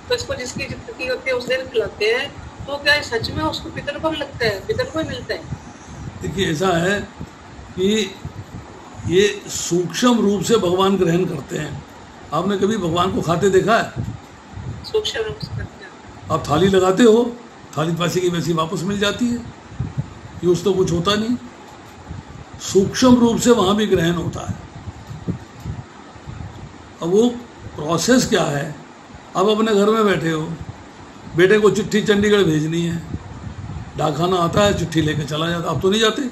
तो इसको जिसकी जितनी होती है उस दिन खिलाते हैं, तो क्या सच में उसको पितर को लगता है, पितर को ही मिलता है? देखिए ऐसा है कि ये सूक्ष्म रूप से भगवान ग्रहण करते हैं। आपने कभी भगवान को खाते देखा है? सूक्ष्म रूप से करते हैं। आप थाली लगाते हो, थाली पैसे की वैसी वापस मिल जाती है, यूज तो कुछ होता नहीं। सूक्ष्म रूप से वहाँ भी ग्रहण होता है। अब वो प्रोसेस क्या है? अब अपने घर में बैठे हो, बेटे को चिट्ठी चंडीगढ़ भेजनी है, डाकखाना आता है, चिट्ठी लेके चला जाता। आप तो नहीं जाते,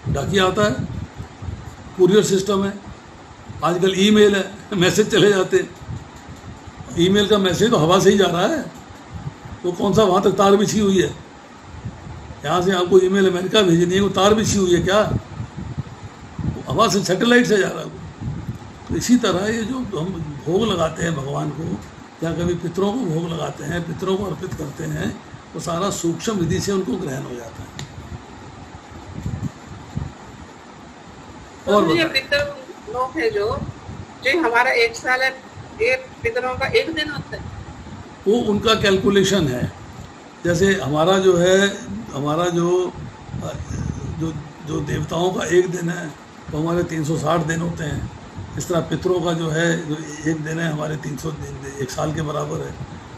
डाकिया आता है, कुरियर सिस्टम है, आजकल ईमेल है, मैसेज चले जाते। ईमेल का मैसेज तो हवा से ही जा रहा है, वो कौन सा वहाँ तक तार बिछी हुई है? यहाँ से आपको ईमेल अमेरिका भेजनी है, वो तार बिछी हुई है क्या? वो हवा से, सैटेलाइट से जा रहा है। तो इसी तरह ये जो हम भोग लगाते हैं भगवान को, या कभी पितरों को भोग लगाते हैं, पितरों को अर्पित करते हैं, वो सारा सूक्ष्म विधि से उनको ग्रहण हो जाता है। और ये पितर लोग है जो हमारा 1 साल है, ये पितरों का 1 दिन होता है, वो उनका कैलकुलेशन है। जैसे हमारा जो है, हमारा जो देवताओं का 1 दिन है, तो हमारे 360 दिन होते हैं। इस तरह पितरों का जो है, जो 1 दिन है, हमारे 300 दिन 1 साल के बराबर है।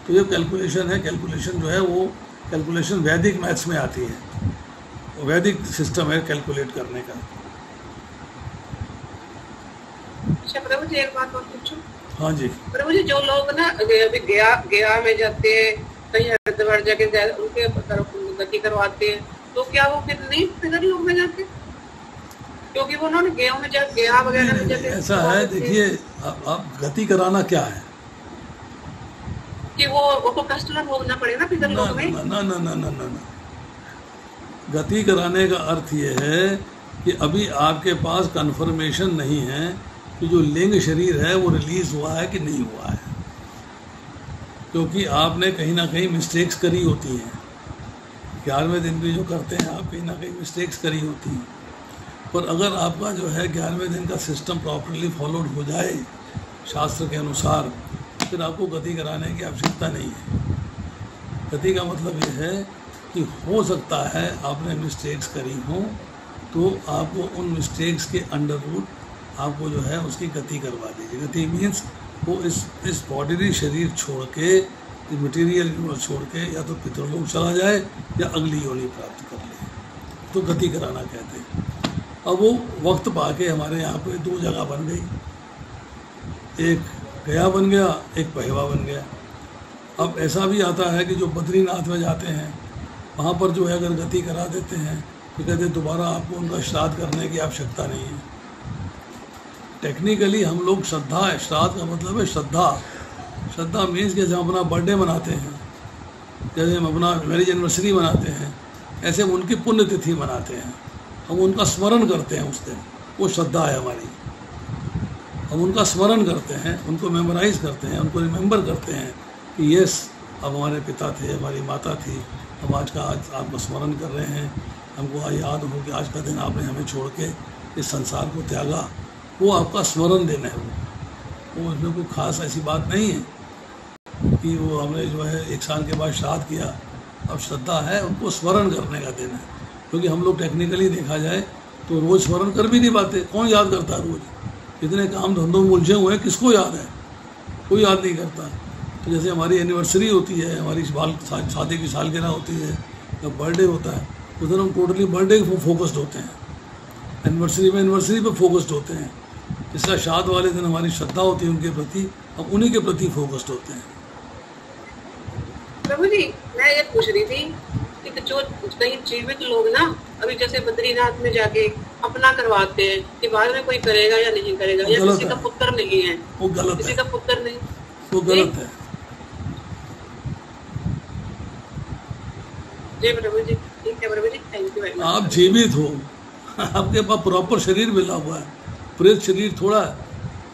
तो ये कैलकुलेशन है। कैलकुलेशन जो है वो कैलकुलेशन वैदिक मैथ्स में आती है, वैदिक सिस्टम है कैलकुलेट करने का। अच्छा प्रभु जी एक बात और पूछूं? हाँ जी। प्रभु जी जो लोग ना अभी गया में जाते हैं, कहीं हरिद्वार जाके उनके गति करवाते हैं, तो क्या वो फिर नहीं पितर लोग में जाते? क्योंकि वो उन्होंने गया वगैरह में जाके ऐसा है, देखिए आप गति कराना क्या है कि वो कष्ट ना भोगना पड़े ना पितर लोग में। ना ना ना ना ना, गति कराने का अर्थ ये है कि अभी आपके पास कंफर्मेशन नहीं है कि जो लिंग शरीर है वो रिलीज हुआ है कि नहीं हुआ है, क्योंकि आपने कहीं ना कहीं मिस्टेक्स करी होती हैं। 11वें दिन भी जो करते हैं आप, कहीं ना कहीं मिस्टेक्स करी होती हैं। पर अगर आपका जो है 11वें दिन का सिस्टम प्रॉपरली फॉलोड हो जाए शास्त्र के अनुसार, फिर आपको गति कराने की आवश्यकता नहीं है। गति का मतलब ये है कि हो सकता है आपने मिस्टेक्स करी हों, तो आपको उन मिस्टेक्स के अंडर रूट आपको जो है उसकी गति करवा दीजिए। गति मीन्स वो इस बॉडीली शरीर छोड़ के, मटेरियल यूनिवर्स छोड़ के या तो पितृलोक चला जाए या अगली योनि प्राप्त कर ले, तो गति कराना कहते हैं। अब वो वक्त पाके हमारे यहाँ पे 2 जगह बन गई, एक गया बन गया, एक पहेवा बन गया। अब ऐसा भी आता है कि जो बद्रीनाथ में जाते हैं वहाँ पर जो है अगर गति करा देते हैं तो कहते हैं दोबारा आपको उनका श्राद्ध करने की आवश्यकता नहीं है। टेक्निकली हम लोग श्रद्धा है, श्राद्ध का मतलब है श्रद्धा। श्रद्धा मीन्स कि जैसे हम अपना बर्थडे मनाते हैं, जैसे हम अपना मैरिज एनिवर्सरी मनाते हैं, ऐसे हम उनकी पुण्यतिथि मनाते हैं, हम उनका स्मरण करते हैं उस दिन, वो श्रद्धा है हमारी। हम उनका स्मरण करते हैं, उनको मेमोराइज करते हैं, उनको रिमेंबर करते हैं कि यस अब हमारे पिता थे, हमारी माता थी, हम आज आपका स्मरण कर रहे हैं, हमको याद हो कि आज का दिन आपने हमें छोड़ के इस संसार को त्यागा। वो आपका स्मरण दिन है। वो उसमें कोई ख़ास ऐसी बात नहीं है कि वो हमने जो है 1 साल के बाद श्राद्ध किया। अब श्रद्धा है उनको स्मरण करने का दिन है, क्योंकि हम लोग टेक्निकली देखा जाए तो रोज़ स्मरण कर भी नहीं पाते। कौन याद करता है रोज़? इतने काम धंधों में उलझे हुए हैं, किसको याद है? कोई याद नहीं करता। तो जैसे हमारी एनिवर्सरी होती है, हमारी शादी की सालगिरह होती है, या बर्थडे होता है, उस दिन हम टोटली बर्थडे पर फोकस्ड होते हैं, एनिवर्सरी में एनिवर्सरी पर फोकस्ड होते हैं। इसका श्राद्ध वाले दिन हमारी श्रद्धा होती है उनके प्रति, हम उन्हीं के प्रति फोकस्ड होते हैं। प्रभु जी मैं ये पूछ रही थी कि जो कई जीवित लोग ना अभी जैसे बद्रीनाथ में जाके अपना करवाते हैं कि बाद में कोई करेगा या नहीं करेगा, या किसी का पुत्र नहीं है, वो गलत किसी है, का पुत्र नहीं, वो गलत है। जी प्रभु जी, ठीक है प्रभु जी, थैंक यू वेरी मच। आप जीवित हो, आपके पास प्रॉपर शरीर मिला हुआ है, प्रेत शरीर थोड़ा है।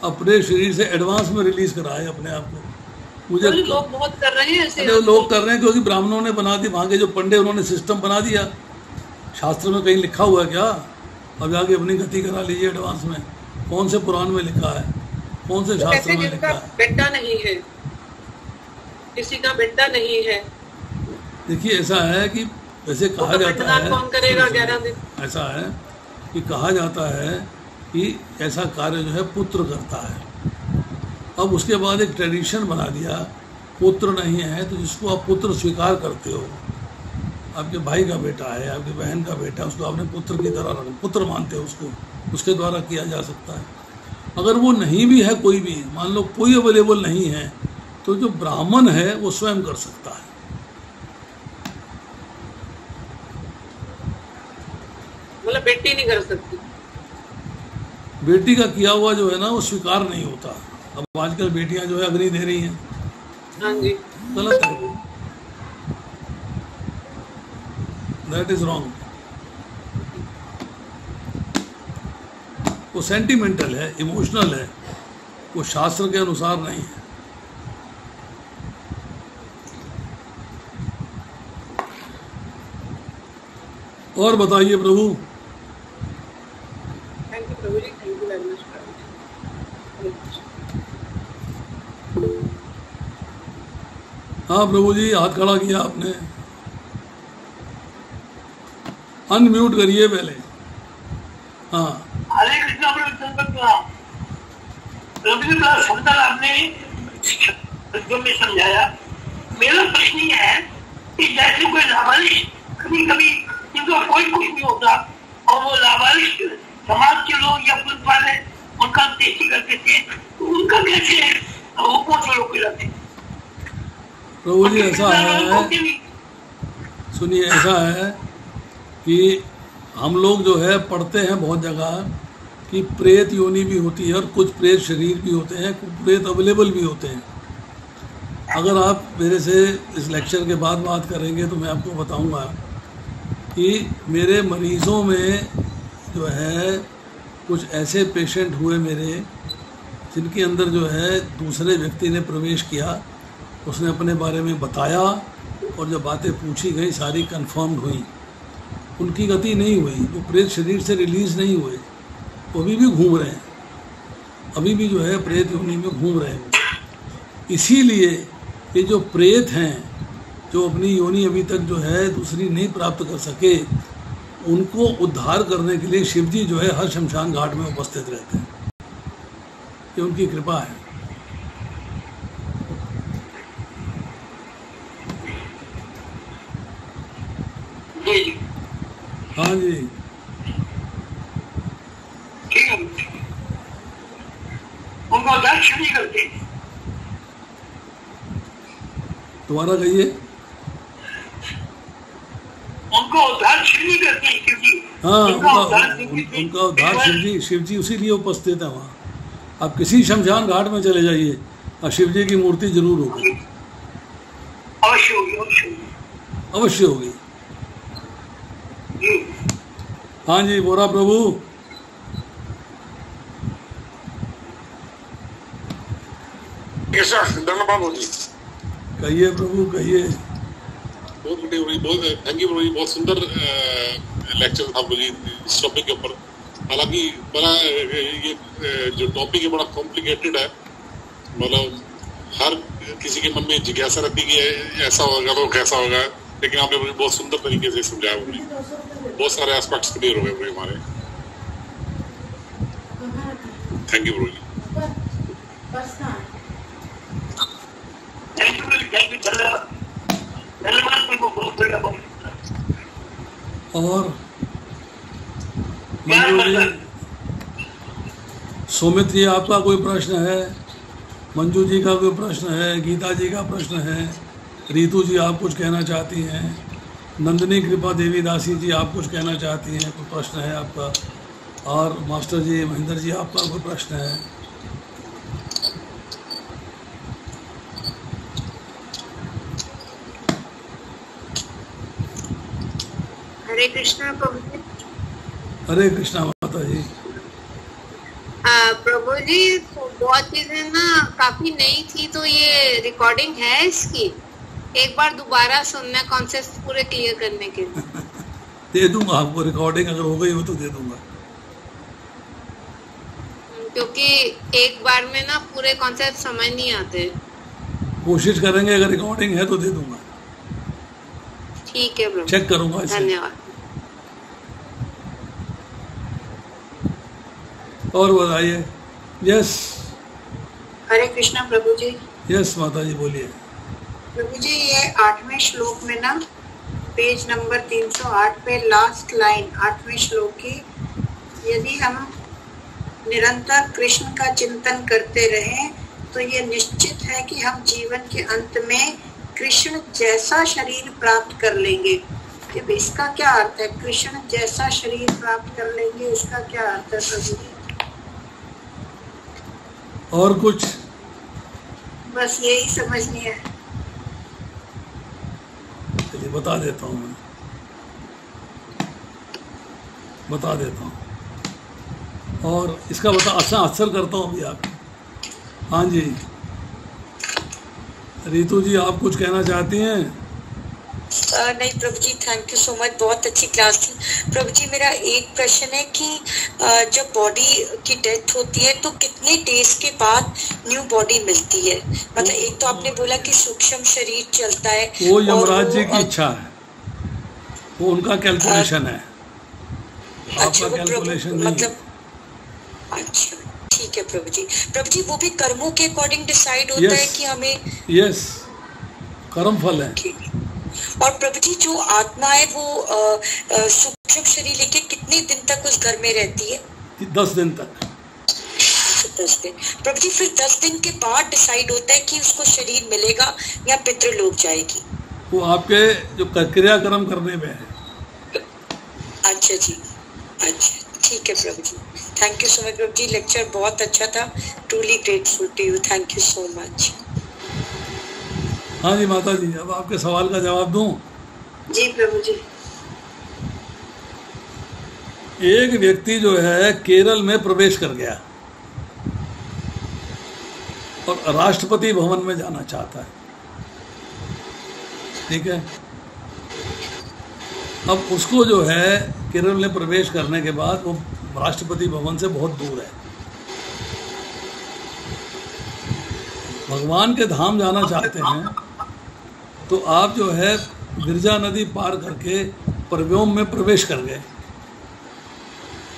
अब प्रेत शरीर से एडवांस में रिलीज कराए अपने आप को। मुझे लोग बहुत कर रहे हैं ऐसे, लोग कर रहे हैं क्योंकि ब्राह्मणों ने बना दी, वहाँ के जो पंडे उन्होंने सिस्टम बना दिया। शास्त्र में कहीं लिखा हुआ है क्या? अब जाके अपनी गति करा लीजिए एडवांस में। कौन से पुराण में लिखा है, कौन से शास्त्र में लिखा है? बेटा नहीं है, किसी का बेटा नहीं है। देखिए ऐसा है कि वैसे कहा जाता है, कौन करेगा 11 दिन? ऐसा है कि कहा जाता है कि ऐसा कार्य जो है पुत्र करता है। अब उसके बाद एक ट्रेडिशन बना दिया, पुत्र नहीं है तो जिसको आप पुत्र स्वीकार करते हो, आपके भाई का बेटा है, आपकी बहन का बेटा, उसको आपने पुत्र की तरह पुत्र मानते हो, उसके द्वारा किया जा सकता है। अगर वो नहीं भी है, कोई भी मान लो कोई अवेलेबल नहीं है, तो जो ब्राह्मण है वो स्वयं कर सकता है। मतलब बेटी नहीं कर सकती? बेटी का किया हुआ जो है ना वो स्वीकार नहीं होता। अब आजकल बेटियां जो है अग्नि दे रही हैं, हाँ जी, गलत है, दैट इज रॉन्ग। वो सेंटिमेंटल है, इमोशनल है, वो शास्त्र के अनुसार नहीं है। और बताइए प्रभु। थैंक यू प्रभु जी, थैंक यू वेरी मच। हाँ प्रभु जी, हाथ खड़ा किया आपने, अनम्यूट करिए पहले। हाँ, हरे कृष्णा सुंदर आपने जो में समझाया। मेरा प्रश्न ये है कि जैसे कोई लावारिस कभी कभी जिनको कोई कुछ नहीं होता और वो लावारिस समाज के लोग या पुलिस वाले उनका देसी करते थे, तो उनका कैसे है, वो कौन से लोग कहलाते हैं? प्रभु जी ऐसा है, सुनिए, ऐसा है कि हम लोग जो है पढ़ते हैं बहुत जगह कि प्रेत योनि भी होती है और कुछ प्रेत शरीर भी होते हैं, कुछ प्रेत अवेलेबल भी होते हैं। अगर आप मेरे से इस लेक्चर के बाद बात करेंगे तो मैं आपको बताऊंगा कि मेरे मरीज़ों में जो है कुछ ऐसे पेशेंट हुए मेरे जिनके अंदर जो है दूसरे व्यक्ति ने प्रवेश किया, उसने अपने बारे में बताया और जब बातें पूछी गई सारी कंफर्म्ड हुई, उनकी गति नहीं हुई, वो प्रेत शरीर से रिलीज़ नहीं हुए, वो अभी भी घूम रहे हैं, अभी भी जो है प्रेत योनि में घूम रहे हैं। इसीलिए ये जो प्रेत हैं जो अपनी योनि अभी तक जो है दूसरी नहीं प्राप्त कर सके, उनको उद्धार करने के लिए शिव जी जो है हर शमशान घाट में उपस्थित रहते हैं। ये उनकी कृपा है। हाँ जी, ठीक है, उनको दर्शन नहीं करते। दोबारा कहिए। उनको उद्धार शिव जी करते हैं, शिव जी। हाँ, उनका उद्धार शिव जी उसीलिए उपस्थित है वहाँ। आप किसी शमशान घाट में चले जाइए और शिव जी की मूर्ति जरूर होगी, अवश्य होगी, अवश्य होगी, अवश्य होगी। हाँ जी, बोरा प्रभु। धन्यवाद जी। कहिए प्रभु, कहिए। बहुत बढ़िया, बहुत थैंक यू प्रभु जी, बहुत सुंदर लेक्चर था प्रभु जी इस टॉपिक के ऊपर। हालांकि बड़ा ये जो टॉपिक है बड़ा कॉम्प्लिकेटेड है, मतलब हर किसी के मन में जिज्ञासा रहती कि ऐसा होगा तो कैसा होगा, लेकिन आपने मुझे बहुत सुंदर तरीके से समझाया मुझे, बहुत सारे एस्पेक्ट्स क्लियर हो गए हमारे। थैंक यू प्रभु जी। और मंजू जी, सुमित जी, आपका कोई प्रश्न है? मंजू जी का कोई प्रश्न है? गीता जी का प्रश्न है? रीतू जी आप कुछ कहना चाहती हैं? नंदिनी कृपा देवी दासी जी आप कुछ कहना चाहती हैं? कोई प्रश्न है आपका? और मास्टर जी महेंद्र जी आपका कोई प्रश्न है? हरे कृष्णा प्रभु जी। हरे कृष्णा माता जी। प्रभु जी, बहुत चीजें ना काफी नई थी, तो ये रिकॉर्डिंग है इसकी, एक बार दोबारा सुनना कॉन्सेप्ट पूरे क्लियर करने के लिए। दे दूंगा आपको रिकॉर्डिंग, अगर हो गई हो तो दे दूंगा, क्योंकि एक बार में ना पूरे कॉन्सेप्ट समझ नहीं आते। कोशिश करेंगे, अगर रिकॉर्डिंग है तो दे दूंगा। ठीक है प्रभु, चेक करूंगा। धन्यवाद। और बताइए। यस। हरे कृष्णा प्रभु जी। यस माता जी, बोलिए। प्रभु जी, ये 8वें श्लोक में ना पेज नंबर 308 पे लास्ट लाइन 8वें श्लोक की, यदि हम निरंतर कृष्ण का चिंतन करते रहें तो ये निश्चित है कि हम जीवन के अंत में कृष्ण जैसा शरीर प्राप्त कर लेंगे। इसका क्या अर्थ है? कृष्ण जैसा शरीर प्राप्त कर लेंगे, इसका क्या अर्थ है प्रभु जी? और कुछ? बस यही समझनी है। चलिए बता देता हूँ, मैं बता देता हूँ और इसका असर करता हूँ अभी आप। हाँ जी, रीतू जी आप कुछ कहना चाहती हैं? नहीं प्रभु जी, थैंक यू सो मच, बहुत अच्छी क्लास थी। प्रभु जी, मेरा एक प्रश्न है कि जब बॉडी की डेथ होती है तो कितने डेज के बाद न्यू बॉडी मिलती है? मतलब एक तो आपने बोला कि सूक्ष्म शरीर चलता है, वो यमराज जी की इच्छा है, वो उनका कैलकुलेशन है, आपका कैलकुलेशन नहीं। मतलब अच्छा, ठीक है प्रभु जी। प्रभु जी, वो भी कर्मों के अकॉर्डिंग डिसाइड होता है कि हमें? यस, कर्म फल है। ठीक है। और प्रभु जी, जो आत्मा है वो सूक्ष्म शरीर लेके कितने दिन तक उस घर में रहती है? 10 दिन तक। 10 दिन। प्रभु जी फिर 10 दिन के बाद डिसाइड होता है कि उसको शरीर मिलेगा या पितृलोक जाएगी? वो आपके जो क्रियाक्रम करने में है। अच्छा जी, अच्छा ठीक है प्रभु जी। थैंक यू सो मच प्रभु जी, लेक्चर बहुत अच्छा था। Truly grateful to you, thank you so much. हाँ जी माता जी, अब आपके सवाल का जवाब दूं? जी प्रभु जी। एक व्यक्ति जो है केरल में प्रवेश कर गया और राष्ट्रपति भवन में जाना चाहता है, ठीक है। अब उसको जो है केरल में प्रवेश करने के बाद वो राष्ट्रपति भवन से बहुत दूर है, भगवान के धाम जाना चाहते हैं, तो आप जो है गिरजा नदी पार करके परव्योम में प्रवेश कर गए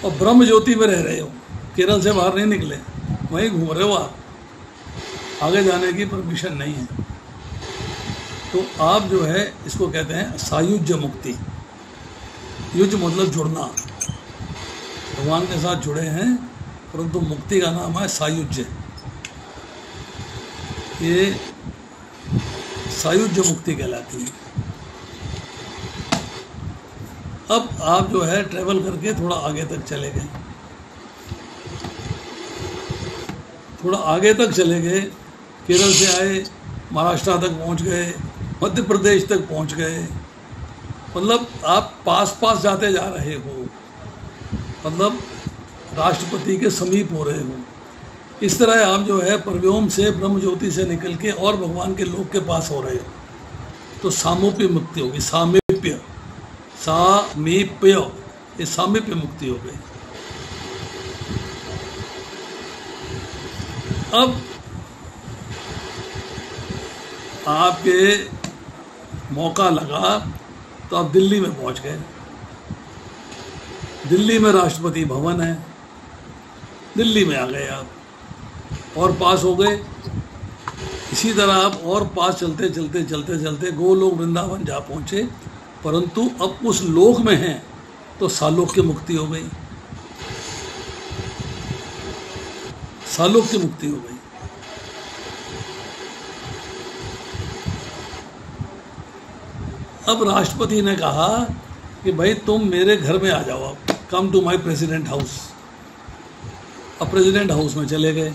और ब्रह्म ज्योति में रह रहे हो, केरल से बाहर नहीं निकले, वहीं घूम रहे हो आप, आगे जाने की परमिशन नहीं है। तो आप जो है इसको कहते हैं सायुज्य मुक्ति। युज मतलब जुड़ना, भगवान के साथ जुड़े हैं, परंतु मुक्ति का नाम है सायुज्य। ये सायुज्य मुक्ति कहलाती है। अब आप जो है ट्रैवल करके थोड़ा आगे तक चले गए, थोड़ा आगे तक चले गए, केरल से आए, महाराष्ट्र तक पहुंच गए, मध्य प्रदेश तक पहुंच गए, मतलब आप पास पास जाते जा रहे हो, मतलब राष्ट्रपति के समीप हो रहे हो। इस तरह आप जो है परव्योम से ब्रह्म ज्योति से निकल के और भगवान के लोक के पास हो रहे हो, तो सामीप्य मुक्ति होगी। सामीप्य, सामीप्य, ये सामीप्य मुक्ति हो गई। अब आपके मौका लगा तो आप दिल्ली में पहुंच गए। दिल्ली में राष्ट्रपति भवन है, दिल्ली में आ गए आप और पास हो गए। इसी तरह आप और पास चलते चलते चलते चलते गोलोक वृंदावन जा पहुंचे, परंतु अब उस लोक में हैं तो सालोक की मुक्ति हो गई, सालोक की मुक्ति हो गई। अब राष्ट्रपति ने कहा कि भाई तुम मेरे घर में आ जाओ, अब come to my president house. अब प्रेसिडेंट हाउस में चले गए।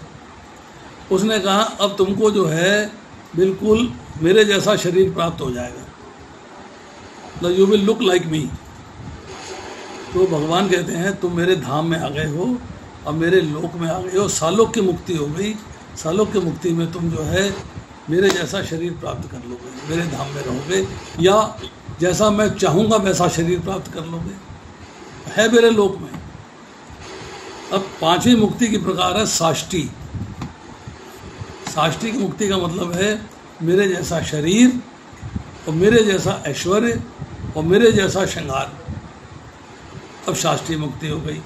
उसने कहा अब तुमको जो है बिल्कुल मेरे जैसा शरीर प्राप्त हो जाएगा, मतलब you will look like me. तो भगवान कहते हैं तुम मेरे धाम में आ गए हो, अब मेरे लोक में आ गए हो, सालोक की मुक्ति हो गई। सालोक की मुक्ति में तुम जो है मेरे जैसा शरीर प्राप्त कर लोगे, मेरे धाम में रहोगे, या जैसा मैं चाहूँगा वैसा शरीर प्राप्त कर लोगे, है मेरे लोक में। अब पांचवी मुक्ति की प्रकार है साष्टी। साष्टी की मुक्ति का मतलब है मेरे जैसा शरीर और मेरे जैसा ऐश्वर्य और मेरे जैसा श्रृंगार। अब शास्त्रीय मुक्ति हो गई,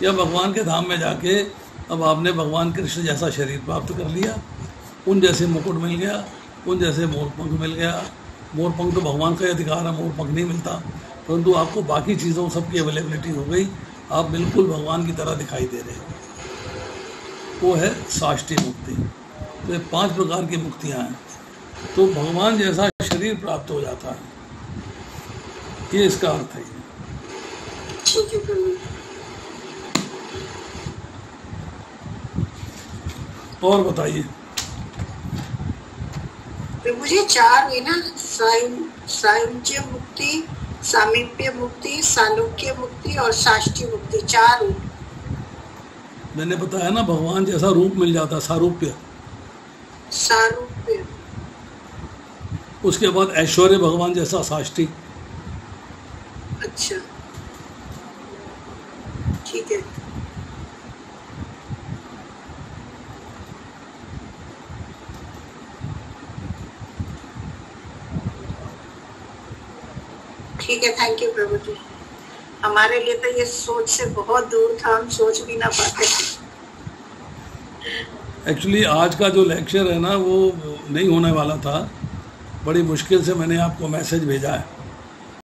या भगवान के धाम में जाके अब आपने भगवान कृष्ण जैसा शरीर प्राप्त कर लिया, उन जैसे मुकुट मिल गया, उन जैसे मोरपंख मिल गया। मोरपंख तो भगवान का अधिकार है, मोरपंख नहीं मिलता, परंतु आपको बाकी चीज़ों सबकी अवेलेबिलिटी हो गई, आप बिल्कुल भगवान की तरह दिखाई दे रहे हो। वो है साष्टी मुक्ति। तो ये 5 प्रकार की मुक्तियाँ हैं। तो भगवान जैसा शरीर प्राप्त हो जाता है, ये इसका अर्थ है। और बताइए। तो मुझे 4 है ना, सायुज्य मुक्ति, सामीप्य मुक्ति, सालोक्य मुक्ति और साष्टी मुक्ति, 4 हो। मैंने बताया ना भगवान जैसा रूप मिल जाता, सारूप्य। सारूप्य, उसके बाद ऐश्वर्य भगवान जैसा, साष्टी। अच्छा ठीक है। ठीक है, थैंक यू प्रभु जी। हमारे लिए तो ये सोच से बहुत दूर था, हम सोच भी ना पाते। एक्चुअली आज का जो लेक्चर है ना वो नहीं होने वाला था, बड़ी मुश्किल से मैंने आपको मैसेज भेजा है।